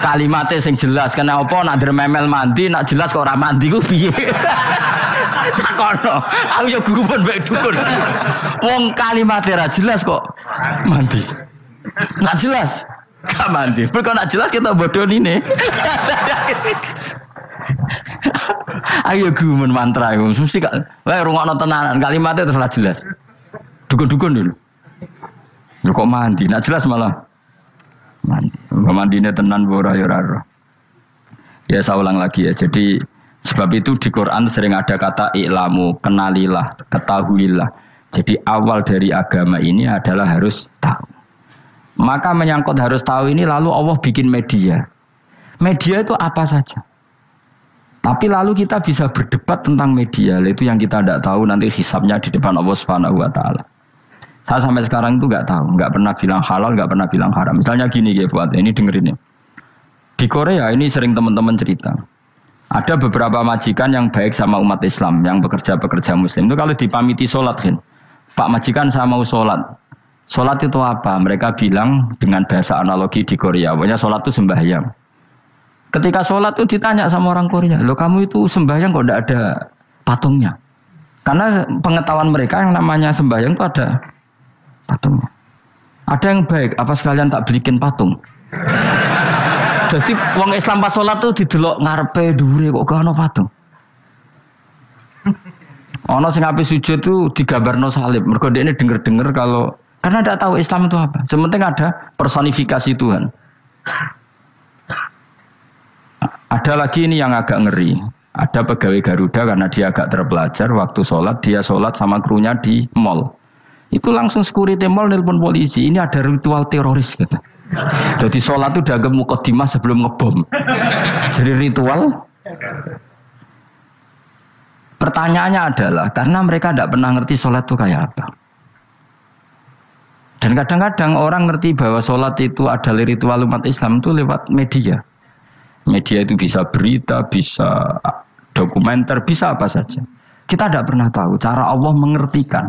kalimate sing jelas kena apa nak dermemel mandi nak jelas kok ora mandi ku piye takono aku yo guru pun mbek dukun wong kalimate ra jelas kok mandi nak jelas gak mandi kok nak jelas kita bodoh ini ayo guru mantra iku mesti gak wae rungokno tenanan kalimate terus ra jelas dukun-dukun dulu. Lho kok mandi, nak jelas malah mandi. Mandine tenan ora ya ora. Ya saya ulang lagi ya. Jadi sebab itu di Quran sering ada kata i'lamu, kenalilah, ketahuilah. Jadi awal dari agama ini adalah harus tahu. Maka menyangkut harus tahu ini lalu Allah bikin media. Media itu apa saja. Tapi lalu kita bisa berdebat tentang media. Itu yang kita tidak tahu nanti hisabnya di depan Allah Subhanahu wa taala. Saya sampai sekarang itu nggak tahu, nggak pernah bilang halal, nggak pernah bilang haram. Misalnya gini ya buat ini dengerin ya. Di Korea ini sering teman-teman cerita. Ada beberapa majikan yang baik sama umat Islam, yang bekerja Muslim. Itu kalau dipamiti sholat kan, Pak majikan saya mau sholat. Sholat itu apa? Mereka bilang dengan bahasa analogi di Korea. Pokoknya sholat itu sembahyang. Ketika sholat itu ditanya sama orang Korea, loh kamu itu sembahyang kok tidak ada patungnya? Karena pengetahuan mereka yang namanya sembahyang itu ada patungnya. Ada yang baik, apa sekalian tak belikin patung? Jadi wong Islam pas sholat tuh didelok ngarepe dhuwure kok gak ono patung. Ono sing ape sujud tuh digambarno salib. Mergo dekne denger-denger kalau karena tidak tahu Islam itu apa. Sementing ada personifikasi Tuhan. Ada lagi ini yang agak ngeri. Ada pegawai Garuda karena dia agak terpelajar waktu sholat dia sholat sama krunya di mall. Itu langsung security mall nelpon polisi. Ini ada ritual teroris gitu. Jadi sholat itu dianggap mukadimah sebelum ngebom. Jadi ritual. Pertanyaannya adalah karena mereka tidak pernah ngerti sholat itu kayak apa. Dan kadang-kadang orang ngerti bahwa sholat itu adalah ritual umat Islam itu lewat media. Media itu bisa berita, bisa dokumenter, bisa apa saja. Kita tidak pernah tahu cara Allah mengertikan.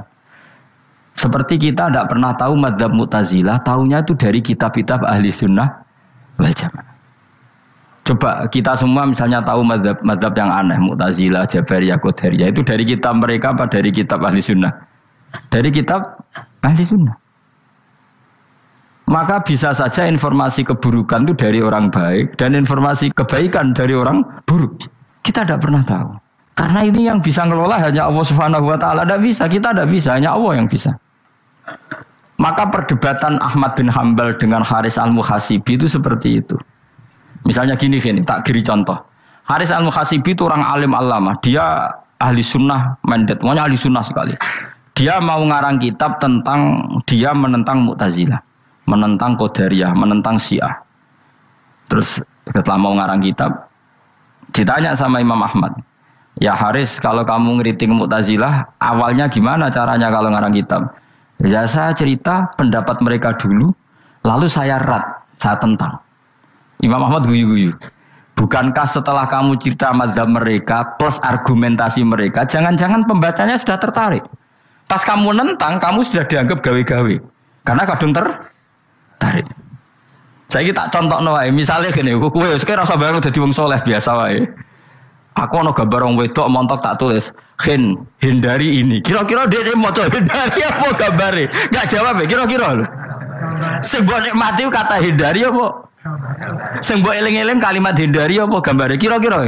Seperti kita tidak pernah tahu madzhab Mu'tazilah, tahunya itu dari kitab-kitab ahli sunnah wal jamaah. Coba kita semua misalnya tahu madzhab yang aneh, Mu'tazilah, Jabariyah, Qadariyah, itu dari kitab mereka apa dari kitab ahli sunnah? Dari kitab ahli sunnah. Maka bisa saja informasi keburukan itu dari orang baik dan informasi kebaikan dari orang buruk. Kita tidak pernah tahu. Karena ini yang bisa ngelola hanya Allah Subhanahu wa taala. Tidak bisa, kita tidak bisa, hanya Allah yang bisa. Maka perdebatan Ahmad bin Hambal dengan Haris al-Muhasibi itu seperti itu. Misalnya gini, tak kiri contoh. Haris al-Muhasibi itu orang alim allamah. Dia ahli sunnah mandat, pokoknya ahli sunnah sekali. Dia mau ngarang kitab tentang, dia menentang Mu'tazilah, menentang Qadariyah, menentang Syiah. Terus setelah mau ngarang kitab, ditanya sama Imam Ahmad, ya Haris, kalau kamu ngeritik Mu'tazilah, awalnya gimana caranya kalau ngarang kitab? Ya saya cerita pendapat mereka dulu, lalu saya saya tentang. Imam Ahmad guyu-guyu. Bukankah setelah kamu cerita mazhab mereka plus argumentasi mereka, jangan-jangan pembacanya sudah tertarik. Pas kamu nentang, kamu sudah dianggap gawe-gawe. Karena kadung tertarik. Saya tak contohno wae, misale gini, kowe wis kira rasa baru dadi wong saleh biasa wae. Aku ana gambar wong wedok montok tak tulis, hindari ini. Kira-kira dia maca hindari apa gambare? Enggak jawab ya, kira-kira lho. Sing mbok nikmati kata hindari apa? Sing mbok eling-eling kalimat hindari apa gambare? Kira-kira.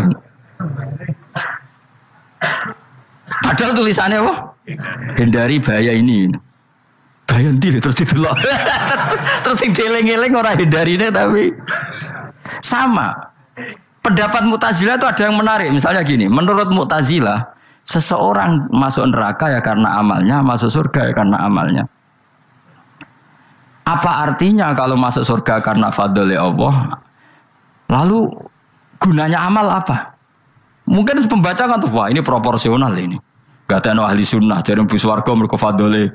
Padahal tulisannya apa? Hindari bahaya ini. Bahaya ndi terus didelok. Terus sing dieling-eling ora hindarine tapi sama. Pendapat Mu'tazilah itu ada yang menarik. Misalnya gini, menurut Mu'tazilah, seseorang masuk neraka ya karena amalnya, masuk surga ya karena amalnya. Apa artinya kalau masuk surga karena fadl Allah? Lalu gunanya amal apa? Mungkin pembaca kan tuh, wah ini proporsional ini. Gak ada ahli sunnah, jadi bus warga mereka fadl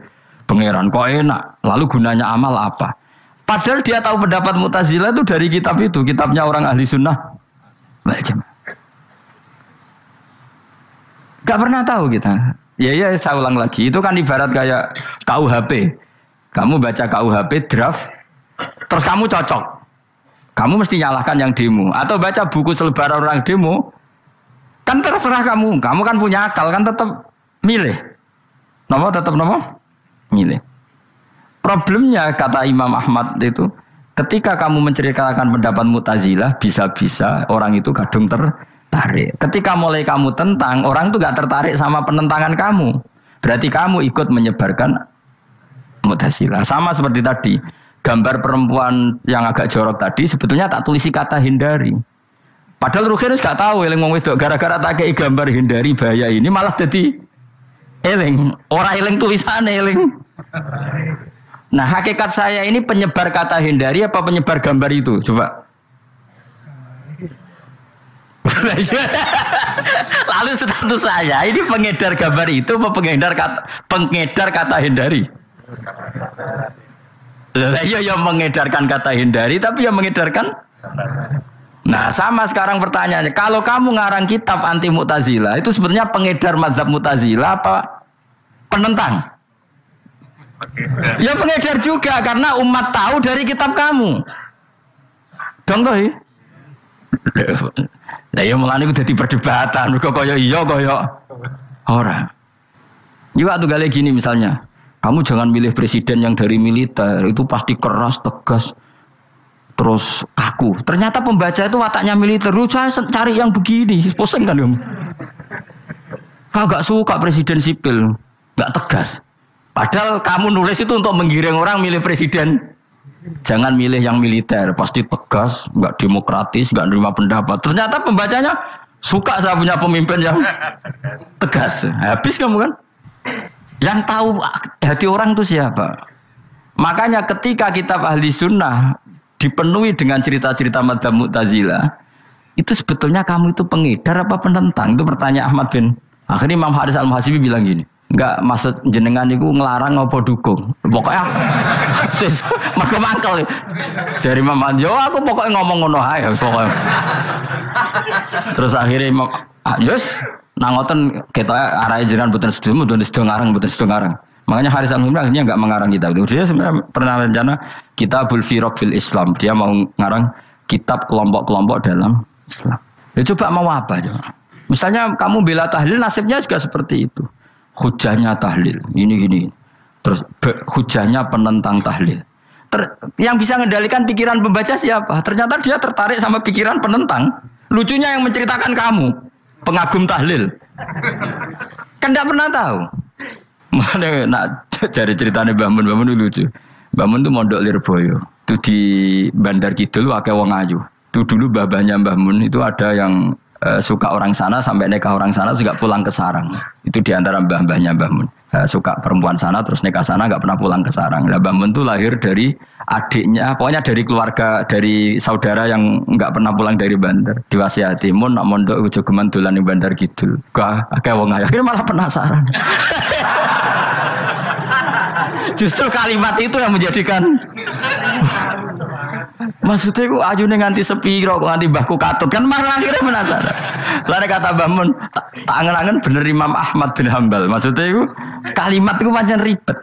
pangeran. Kok enak? Lalu gunanya amal apa? Padahal dia tahu pendapat Mu'tazilah itu dari kitab itu, kitabnya orang ahli sunnah. Gak pernah tahu kita. Ya saya ulang lagi. Itu kan ibarat kayak KUHP. Kamu baca KUHP draft, terus kamu cocok. Kamu mesti nyalahkan yang demo. Atau baca buku selebaran orang demo, kan terserah kamu. Kamu kan punya akal, kan tetap milih. Tetap milih. Problemnya kata Imam Ahmad itu, ketika kamu menceritakan pendapat Mu'tazilah, bisa-bisa orang itu kadung tertarik. Ketika mulai kamu tentang, orang itu gak tertarik sama penentangan kamu. Berarti kamu ikut menyebarkan Mu'tazilah. Sama seperti tadi, gambar perempuan yang agak jorok tadi, sebetulnya tak tulisi kata hindari. Padahal Ruhin gak tahu, eling wong wedok gara-gara tak kei gambar hindari bahaya ini, malah jadi eling. Orang eling tulisannya eling. Nah hakikat saya ini penyebar kata hindari apa penyebar gambar itu? Coba. Lalu status saya ini pengedar gambar itu apa pengedar kata hindari? Iya yang mengedarkan kata hindari tapi yang mengedarkan. Nah sama sekarang pertanyaannya, kalau kamu ngarang kitab anti Mu'tazilah itu sebenarnya pengedar mazhab Mu'tazilah apa penentang? Ya pengedar juga karena umat tahu dari kitab kamu. Dong toh. Lah ya mulane ku dadi perdebatan, mergo kaya iya kaya ora. Juga tuh gale gini misalnya, kamu jangan milih presiden yang dari militer, itu pasti keras, tegas, terus kaku. Ternyata pembaca itu wataknya militer, lu cari yang begini, pusing kan kamu. Agak suka presiden sipil, gak tegas. Padahal kamu nulis itu untuk menggiring orang milih presiden. Jangan milih yang militer, pasti tegas, nggak demokratis, nggak nerima pendapat. Ternyata pembacanya suka saya punya pemimpin yang tegas. Habis kamu kan? Yang tahu hati orang itu siapa? Makanya ketika kitab ahli sunnah dipenuhi dengan cerita-cerita madzhab Mu'tazilah, itu sebetulnya kamu itu pengedar apa penentang? Itu pertanyaan Ahmad bin. Akhirnya Imam Haris Al-Muhasibi bilang gini. Enggak maksud jenengan itu ngelarang apa dukung. Pokoknya mergo mangkel. Dari Mama Jo aku pokoknya ngomong ngono ae pokoknya. Terus akhirnya Yus nang ngoten ketok arahe jenengan mboten sedo ngarang. Makanya Haris Al-Muhasibi akhirnya enggak mengarang kitab itu. Dia sebenarnya pernah rencana Kitabul Firaq fil Islam. Dia mau ngarang kitab kelompok-kelompok dalam Islam. Ya coba mau apa coba. Misalnya kamu bela tahlil nasibnya juga seperti itu. Hujahnya tahlil, ini. Terus hujahnya penentang tahlil. Yang bisa mengendalikan pikiran pembaca siapa? Ternyata dia tertarik sama pikiran penentang. Lucunya yang menceritakan kamu, pengagum tahlil. Kan tidak pernah tahu. Mana nak cari ceritanya Mbah Mun itu lucu. Mbah Mun itu mondok Lirboyo. Itu di Bandar Kidul akeh wong ayu. Itu dulu babahnya Mbah Mun itu ada yang suka orang sana sampai nikah orang sana juga pulang ke sarang. Itu diantara mbah-mbahnya Mbah Mun. Suka perempuan sana terus nikah sana nggak pernah pulang ke sarang. Nah, Mbah Mun itu lahir dari adiknya, pokoknya dari keluarga, dari saudara yang nggak pernah pulang dari Bandar. Diwasiati mun nak mondok ujo geman dolan ning Bandar Kidul. Wah, akeh wong akhirnya malah penasaran. Justru kalimat itu yang menjadikan maksudnya ku ajune nganti sepiro kok nganti mbahku katut kan malah akhirnya penasaran. Lare kata Mbah Mun tak angen-angen bener Imam Ahmad bin Hambal. Maksudnya ku kalimat itu pancen ribet.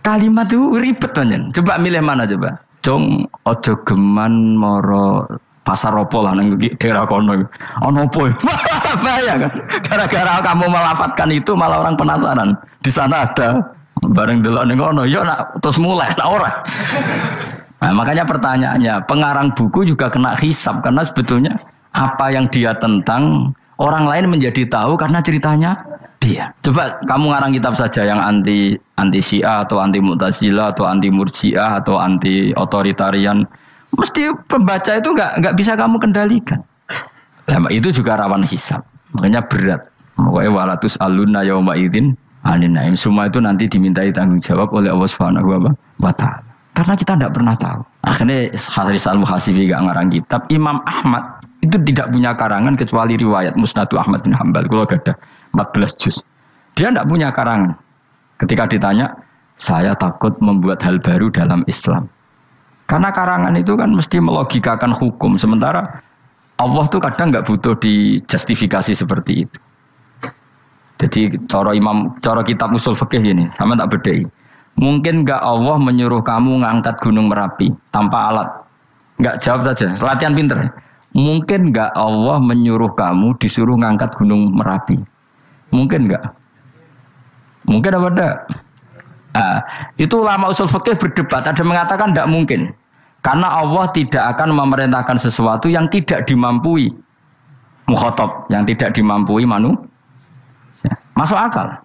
Kalimat itu ribet banget. Coba milih mana coba? Jong ojo geman moro pasar opo lah nang daerah kono. Ono opo? Bahaya kan? Gara-gara kamu melafatkan itu malah orang penasaran. Di sana ada bareng delok ning kono, yo nak terus mulai nak ora. Nah, makanya pertanyaannya, pengarang buku juga kena hisab karena sebetulnya apa yang dia tentang orang lain menjadi tahu karena ceritanya dia. Coba kamu ngarang kitab saja yang anti Syiah atau anti Mu'tazilah atau anti Murji'ah atau anti otoritarian, mesti pembaca itu nggak bisa kamu kendalikan. Nah, itu juga rawan hisab, makanya berat. Makanya walatus alunna yauma idzin anin naim. Semua itu nanti dimintai tanggung jawab oleh Allah Subhanahu wa taala. Karena kita tidak pernah tahu. Akhirnya Haris Al-Muhasibi gak ngarang kitab. Imam Ahmad itu tidak punya karangan kecuali riwayat Musnadu Ahmad bin Hanbal. Kalau ada 14 juz. Dia tidak punya karangan. Ketika ditanya, saya takut membuat hal baru dalam Islam. Karena karangan itu kan mesti melogikakan hukum. Sementara Allah tuh kadang nggak butuh dijustifikasi seperti itu. Jadi cara kitab usul fikih ini, sama tak bedai. Mungkin nggak Allah menyuruh kamu ngangkat gunung Merapi tanpa alat? Nggak, jawab saja. Latihan pinter. Mungkin nggak Allah menyuruh kamu disuruh ngangkat gunung Merapi? Mungkin nggak? Mungkin apa enggak? Nah, itu ulama usul fikih berdebat. Ada mengatakan tidak mungkin. Karena Allah tidak akan memerintahkan sesuatu yang tidak dimampui mukhatab, yang tidak dimampui manusia. Masuk akal.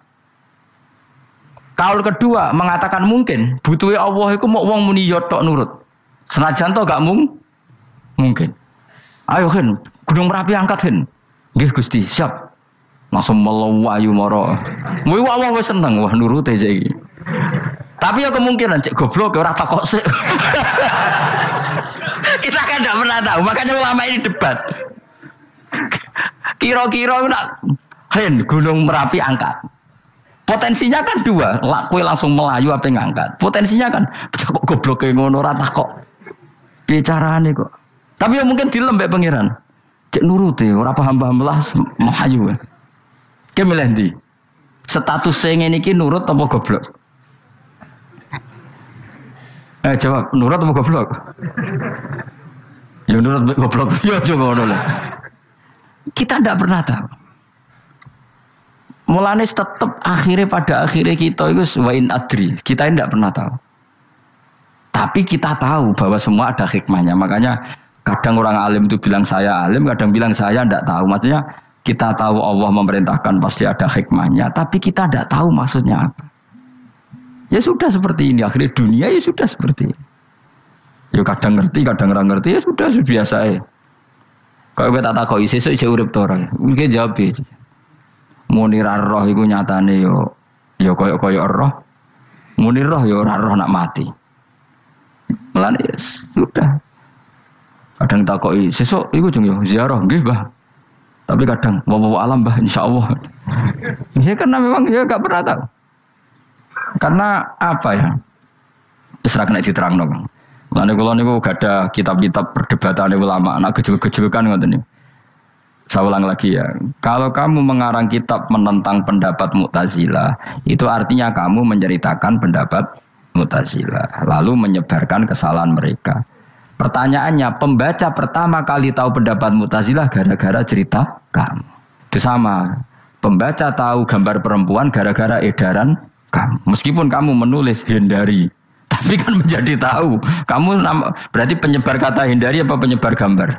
Kaul kedua mengatakan mungkin. Butuhe Allah itu mau wong muni yotok nurut. Senajan to gak mungkin. Ayo Hen, gunung Merapi angkat Hen. Nggih Gusti, siap. Langsung melawayu moro. Muwi Allah wis seneng wah nurut aja iki. Tapi ya kemungkinan cek goblok ora takok sik. Kita kan tidak pernah tahu, makanya ulama ini debat. Kira-kira nak Hen gunung Merapi angkat. Potensinya kan dua, kue langsung melayu apa ngangkat. Potensinya kan kok goblok ngono ora takok. Bicarane kok. Tapi ya mungkin dilembek pangeran. Cek nuruti ora paham-paham lah melayu. Ki milih ndi? Status ngene iki nurut apa goblok? Jawab, nurut apa goblok? Ya nurut goblok. Ya ngono lho. Kita ndak pernah tahu. Mulane tetap pada akhirnya kita itu wain adri. Kita ini tidak pernah tahu. Tapi kita tahu bahwa semua ada hikmahnya. Makanya kadang orang alim itu bilang saya alim, kadang bilang saya tidak tahu. Maksudnya kita tahu Allah memerintahkan pasti ada hikmahnya. Tapi kita tidak tahu maksudnya apa. Ya sudah seperti ini. Akhirnya dunia ya sudah seperti ini. Ya kadang ngerti, kadang nggak ngerti. Ya sudah biasa ya. Kalau kita tak tahu sesuk isih urip to orang. Mungkin jawab ya. Muni roh iku nyatane yo koyo roh. Muni roh yo ora roh nak mati. Mulane sudah. Kadang takoki sesuk iku jeng yo ziarah nggih, Mbah. Tapi kadang wawa alam, Mbah, insyaallah. Ya karena memang ya enggak pernah tahu. Karena apa ya? Wis ra kena diterangno, Kang. Mulane kula niku gadah kitab-kitab perdebatan ulama, anak gejol-gejolkan ngoten niku. Saya ulang lagi ya, kalau kamu mengarang kitab menentang pendapat Mu'tazilah, itu artinya kamu menceritakan pendapat Mu'tazilah, lalu menyebarkan kesalahan mereka. Pertanyaannya, pembaca pertama kali tahu pendapat Mu'tazilah gara-gara cerita kamu. Itu sama, pembaca tahu gambar perempuan gara-gara edaran kamu. Meskipun kamu menulis hindari, tapi kan menjadi tahu. Kamu berarti penyebar kata hindari apa penyebar gambar?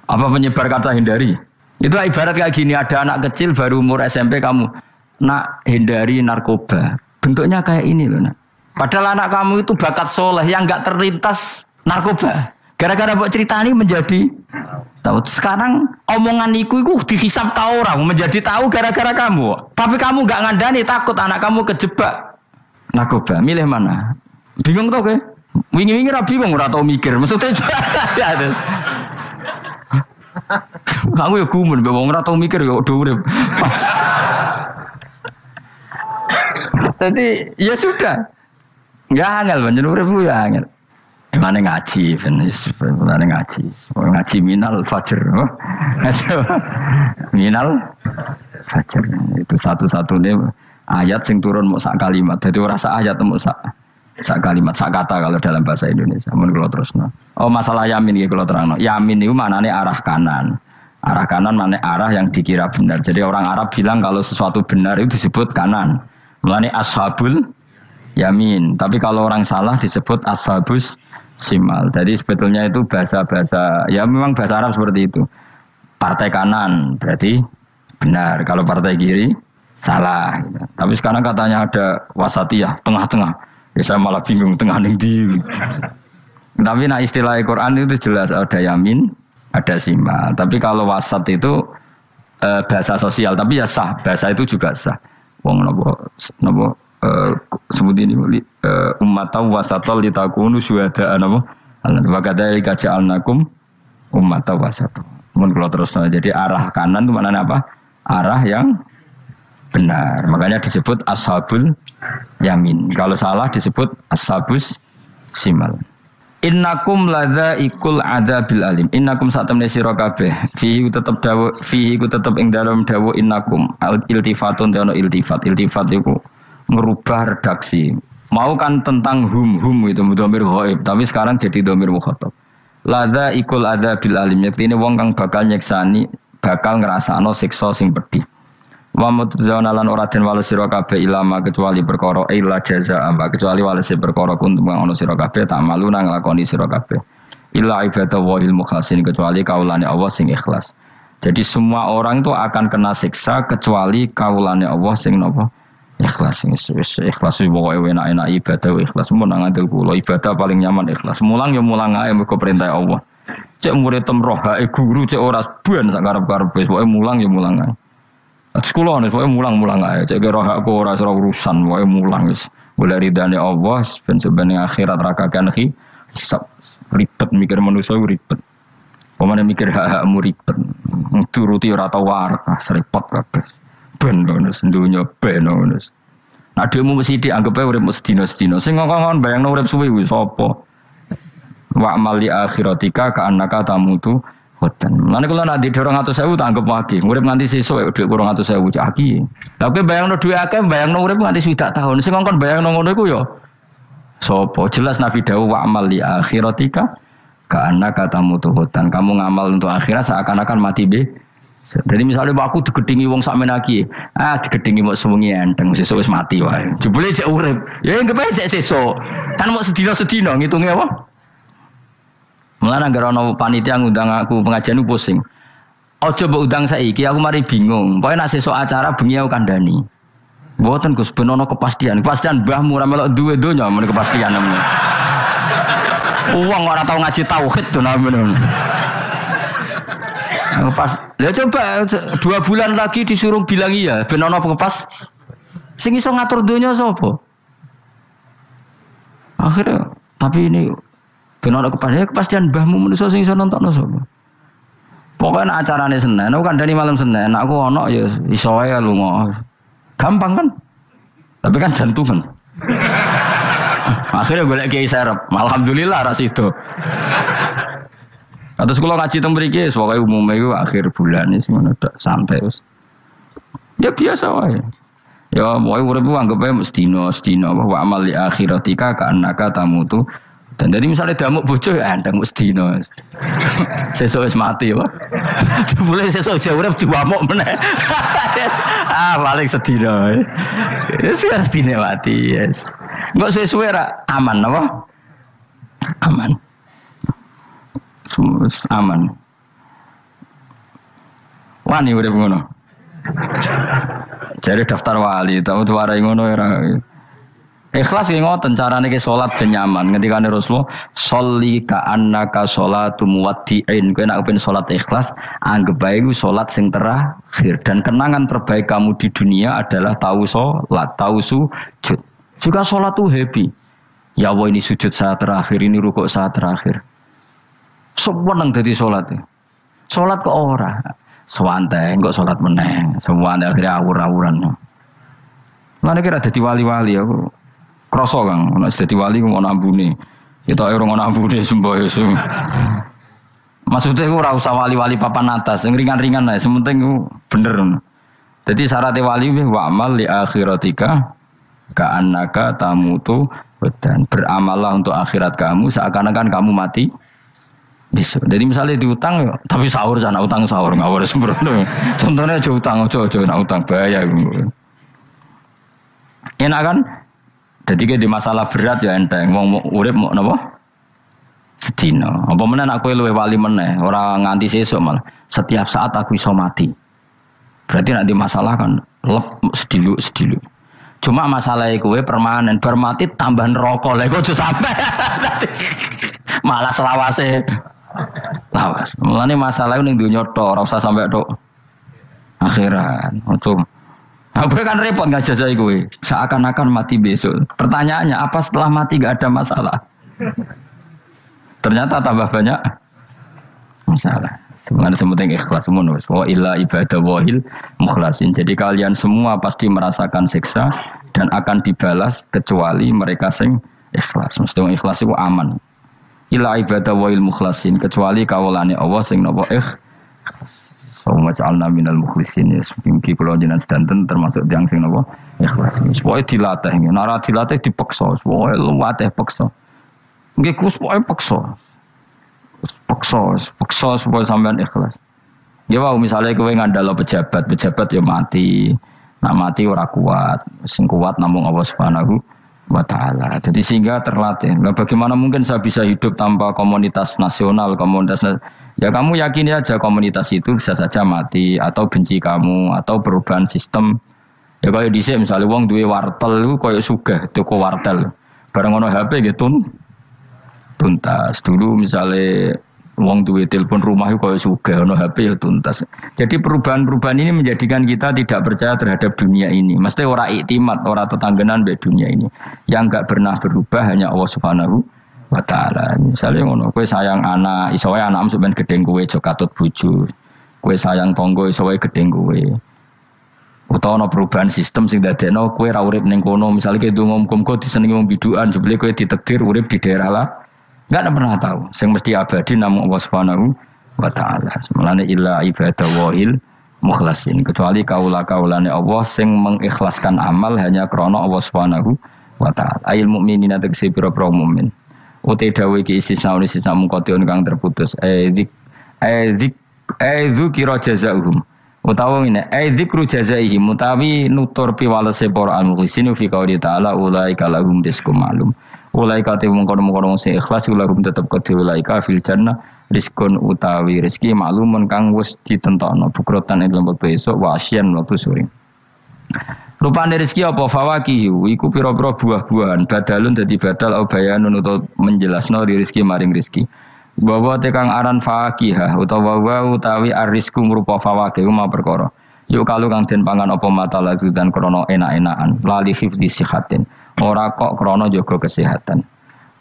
Apa penyebar kata hindari? Itu ibarat kayak gini, ada anak kecil baru umur SMP kamu nak hindari narkoba. Bentuknya kayak ini loh nak. Padahal anak kamu itu bakat soleh yang nggak terlintas narkoba. Gara-gara buat cerita ini menjadi tahu. Sekarang omongan iku dihisap tahu orang menjadi tahu gara-gara kamu. Tapi kamu nggak ngandani, takut anak kamu kejebak narkoba. Milih mana? Bingung tuh ke? Wingi-wingi ra bingung ora tau mikir. Maksudnya ya terus. Aku ya gumun, wong ora tau mikir ya urip. Jadi ya sudah. Enggak angel pancen urip ya angel. Emane ngaji, emane ngaji. Ngaji minal fajr. Minal fajr. Itu satu-satunya ayat sing turun mok sak kalimat. Dadi ora sak ayat mok sak sak kalimat, sak kata kalau dalam bahasa Indonesia. Mun kula terusno. Oh, masalah yamin iki kula terangno. Yamin itu maknane arah kanan. Arah kanan maknane arah yang dikira benar. Jadi orang Arab bilang kalau sesuatu benar itu disebut kanan. Mulane ashabul yamin. Tapi kalau orang salah disebut ashabus simal. Jadi sebetulnya itu bahasa-bahasa ya memang bahasa Arab seperti itu. Partai kanan berarti benar. Kalau partai kiri salah. Gitu. Tapi sekarang katanya ada wasatiyah, tengah-tengah. Ya saya malah bingung tengah ning ndi. Tapi nah istilah Al-Qur'an itu jelas ada yamin, ada simal. Tapi kalau wasat itu bahasa sosial, tapi ya sah. Bahasa itu juga sah. Wong napa sebut ini ummatan wasatan litakunu syuhada'a napa? Wa kadzalika ja'alnakum ummatan wasatan. Mun kula terusno. Jadi arah kanan itu maknanya apa? Arah yang benar. Makanya disebut ashabul yamin. Kalau salah disebut ashabus simal. Innakum ladzaikul adzabil alim. Innakum satamne sira kabeh. Fihi tetep dawuh, fihi ku tetep ing dalem dawuh innakum. Iltifatun te ono iltifat. Iltifat iku merubah redaksi. Mau kan tentang hum itu dhamir ghaib, tapi sekarang jadi dhamir mukhatab. Ladzaikul adzabil alim. Yektine wong kang bakal nyeksani, bakal ngrasakno siksa sing pedih. Wa mutzauna lan ora den wales sira kabeh ilama kecuali perkara illa jazaa kecuali wales perkara kuntum kang ana sira kabeh tak malu nang nglakoni sira kabeh illa ibadallahil mukhlasin kecuali kaulane Allah sing ikhlas. Jadi semua orang itu akan kena siksa kecuali kaulane Allah sing napa ikhlas. Wis ikhlas pokoke enak-enak ibadah ikhlas mun nang ngandel kula ibadah paling nyaman ikhlas. Mulang ya mulang ae mergo perintah Allah. Cek murid temroh hae guru cek ora ban sak karep-karepe pokoke mulang ya mulang ae. Sekolah nih, pokoknya mulang-mulang aja. Cek roh aku ora urusan, pokoknya mulang wis. Boleh ridane Allah, ben sebenarnya akhirat rakakan hisab ribet mikir manusia ribet. Pemane mikir hak-hakmu ribet. Turuti ora tau warah, serepot kabeh. Ben ngono dunya ben ngono. Nah dhewe mesti dianggep ae urip sedina-sedina. Sing ngomong bayangno urip suwi wis sapa? Wa amali akhiratika ka annaka tamutu. Mana kalau nanti 200.000 tak anggap lagi, urip nganti sesuk duit 200.000 cak aki. Tapi bayangno duit akeh, bayangno urip nganti 1 tahun. Sing ngongkon bayangno ngono iku ya sapa? Jelas Nabi dawuh wa amal li akhiratika ka annaka tamutu hutan. Kamu ngamal untuk akhirat seakan-akan mati be. Jadi misalnya aku digedingi wong sakmen aki, digedingi mok sewengi enteng sesuk wis mati wae. Jebule cek urip. Ya anggap ae cek sesuk. Kan mok sedina-sedina ngitunge apa? Mulane anggere ana panitia ngundang aku pengajian ku pusing. Aja mbok undang saiki aku mari bingung. Pokoke nek sesuk acara bengi aku kandhani. Mboten Gus ben ana kepastian. Kepastian mbahmu ora melok duwe donya men kepastian namanya. Wong ora tau ngaji tauhid to namanya. Pas, ya coba 2 bulan lagi disuruh bilang iya ben ana kepas. Sing iso ngatur donya sapa? Akhirnya tapi ini benar kepastian mbahmu manusia sing iso nonton sapa. Pokoke nek acarane Senin, aku kandhani malam Senin, aku ono ya iso wae lunga. Gampang kan? Tapi kan jantungan. Akhirnya golek kiai serep. Alhamdulillah ras itu. Atus kula ngaji teng mriki wis pokoke umume iku akhir bulan wis ngono tok santai wis. Ya biasa wae. Ya pokoke urip anggap ae sedina wa amal li akhiratika ka annaka tamutu. Dan jadi misalnya damuk bojo ya ndang sedina. Sesuk wis mati wae. Boleh sesuk jauh urip diwamuk meneh. Paling sedina wae. Wis sedina mati, yes. Enggak suwe-suwe ra aman apa? Aman. Aman. Wani urip ngono. Jadi daftar wali, tahu warai ngono ora. Ikhlas ki ngoten carane ki salat ben nyaman. Ngendikane Rasulullah, "Sholli ka annaka sholatu muwaddi'in." Kowe nek pengen salat ikhlas, anggap bae iku salat sing terakhir dan kenangan terbaik kamu di dunia adalah tahu salat, tahu sujud. Juga salat tuh happy. Ya Allah ini sujud saat terakhir, ini rukuk saat terakhir. Seneng dadi salat. Salat kok ora. Sewanteng kok salat meneh. Sewanteng akhirnya awur-awuran. Lan iki ra dadi wali-wali aku. Kroso Kang, nek dadi wali ku ono ambune. Kita ora ono ambune semboyo. Maksudnya ku ora usah wali-wali papan atas, sing ringan-ringan ae, sementing ku bener. Jadi syarat wali wa amal li akhiratika ka annaka tamutu Dan beramallah untuk akhirat kamu seakan-akan kamu mati besok. Jadi misalnya diutang, tapi sahur jangan utang sahur ngawur sembrono. Contohnya aja utang, ojo nak utang bahaya. Enak kan? Jadi di masalah berat ya enteng. Wong urip mau napa? Sedina. Apa meneh aku luwih wali meneh, ora nganti sesuk malah. Setiap saat aku iso mati. Berarti nanti masalah kan lep sedilu. Cuma masalah kowe permanen, bar mati tambah neraka. Lha kok aja sampe. Malah selawase. Lawas. Mulane masalah ning donya tok, ora usah sampe tok akhirat. Ojo. Aku kan repot ngajajahi kowe. Seakan-akan mati besok. Pertanyaannya, apa setelah mati gak ada masalah? Ternyata tambah banyak masalah. Sebenarnya semuanya ikhlas semua. Wa illa ibadah wahil mukhlasin. Jadi kalian semua pasti merasakan siksa dan akan dibalas kecuali mereka sing ikhlas. Mesti ikhlas itu aman. Illa ibadah wahil mukhlasin, kecuali kawulane Allah sing napa ikhlas. Wa ja'alna minal mukhlisin. Mungkin kula jenengan sedanten termasuk tiyang sing napa ikhlas. Pokoke dilatih, ora dilatih dipaksa. Pokoke luwatih paksa. Nggih Gus pokoke paksa supaya sampean ikhlas. Ya wau misale kowe ngandalo pejabat ya mati. Nak mati ora kuat, sing kuat namung Allah Subhanahu wa taala. Jadi sehingga terlatih. Nah, bagaimana mungkin saya bisa hidup tanpa komunitas nasional, ya kamu yakini aja komunitas itu bisa saja mati atau benci kamu atau perubahan sistem. Ya kayak dhisik misalnya wong duwe wartel iku koyo sugih toko wartel. Bareng ono HP gitu tuntas. Dulu misalnya wong duwe telepon rumah itu kaya sugih ono HP ya tuntas. Jadi perubahan-perubahan ini menjadikan kita tidak percaya terhadap dunia ini. Mesti ora iktimat, ora tetanggenan mbek dunia ini. Yang enggak pernah berubah hanya Allah Subhanahu wa taala. Misalnya ngono, kowe sayang anak, iso wae anakmu sampeyan gedeng kowe aja katut bojo. Kowe sayang tangga iso wae gedeng kowe. Utawa ana perubahan sistem sing dadekno kowe ra urip ning kono, misale kowe ndonga-ndonga disenengi wong bidukan, jebule kowe ditakdir urip di daerah lah. Enggak pernah tahu. Sing mesti abadi namung Allah Subhanahu wa taala. Mulane illa ibadah wahil mukhlasin. Kecuali kaula-kaulane Allah sing mengikhlaskan amal hanya krana Allah Subhanahu wa taala. Ail mukminina tegese pira-pira mukmin. Uti dawuh iki istisna mungkotion kang terputus. Dzikra jazaahum. Utawa ngene, dzikru jazaihim utawi nutur piwalese para al-mukhlisin fi qouli ta'ala ulaika lahum rizqum ma'lum. Ulaika te mungkon-mungkon sing ikhlas lahum tetep kedhe ulaika fil jannah rizqun utawi rezeki maklumun kang wis ditentokno bukrotan ing lembut besok wa asyan wektu sore. Rupane rezeki apa fawakihu iku pira-pira buah-buahan badalun dadi badal au bayanun utawa menjelasno rezeki maring rezeki. Bahwa tekang aran fakihah utawa utawi arisku merupa fawakih ma perkara. Yuk kalau kang den pangan apa mata lagi dan krono enak-enakan lali fifti sihatin. Ora kok krono jaga kesehatan.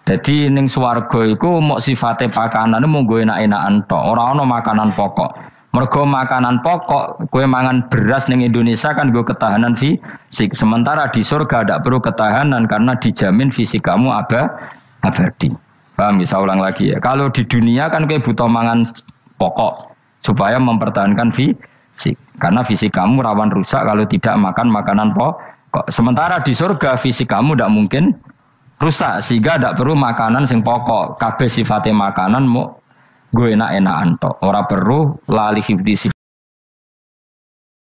Jadi ning swarga iku mok sifate pakanane mung go enak-enakan tok, ora ana makanan pokok. Mergo makanan pokok kowe mangan beras ning Indonesia kan go ketahanan fisik. Sementara di surga tidak perlu ketahanan karena dijamin fisik kamu abadi. Paham ya, saya ulang lagi ya. Kalau di dunia kan kayak butuh mangan pokok supaya mempertahankan fisik. Karena fisik kamu rawan rusak kalau tidak makan makanan pokok. Sementara di surga fisik kamu tidak mungkin rusak sehingga tidak perlu makanan sing pokok. Kabeh sifatnya makanan mau gue enak-enakan tok. Ora perlu lali fifti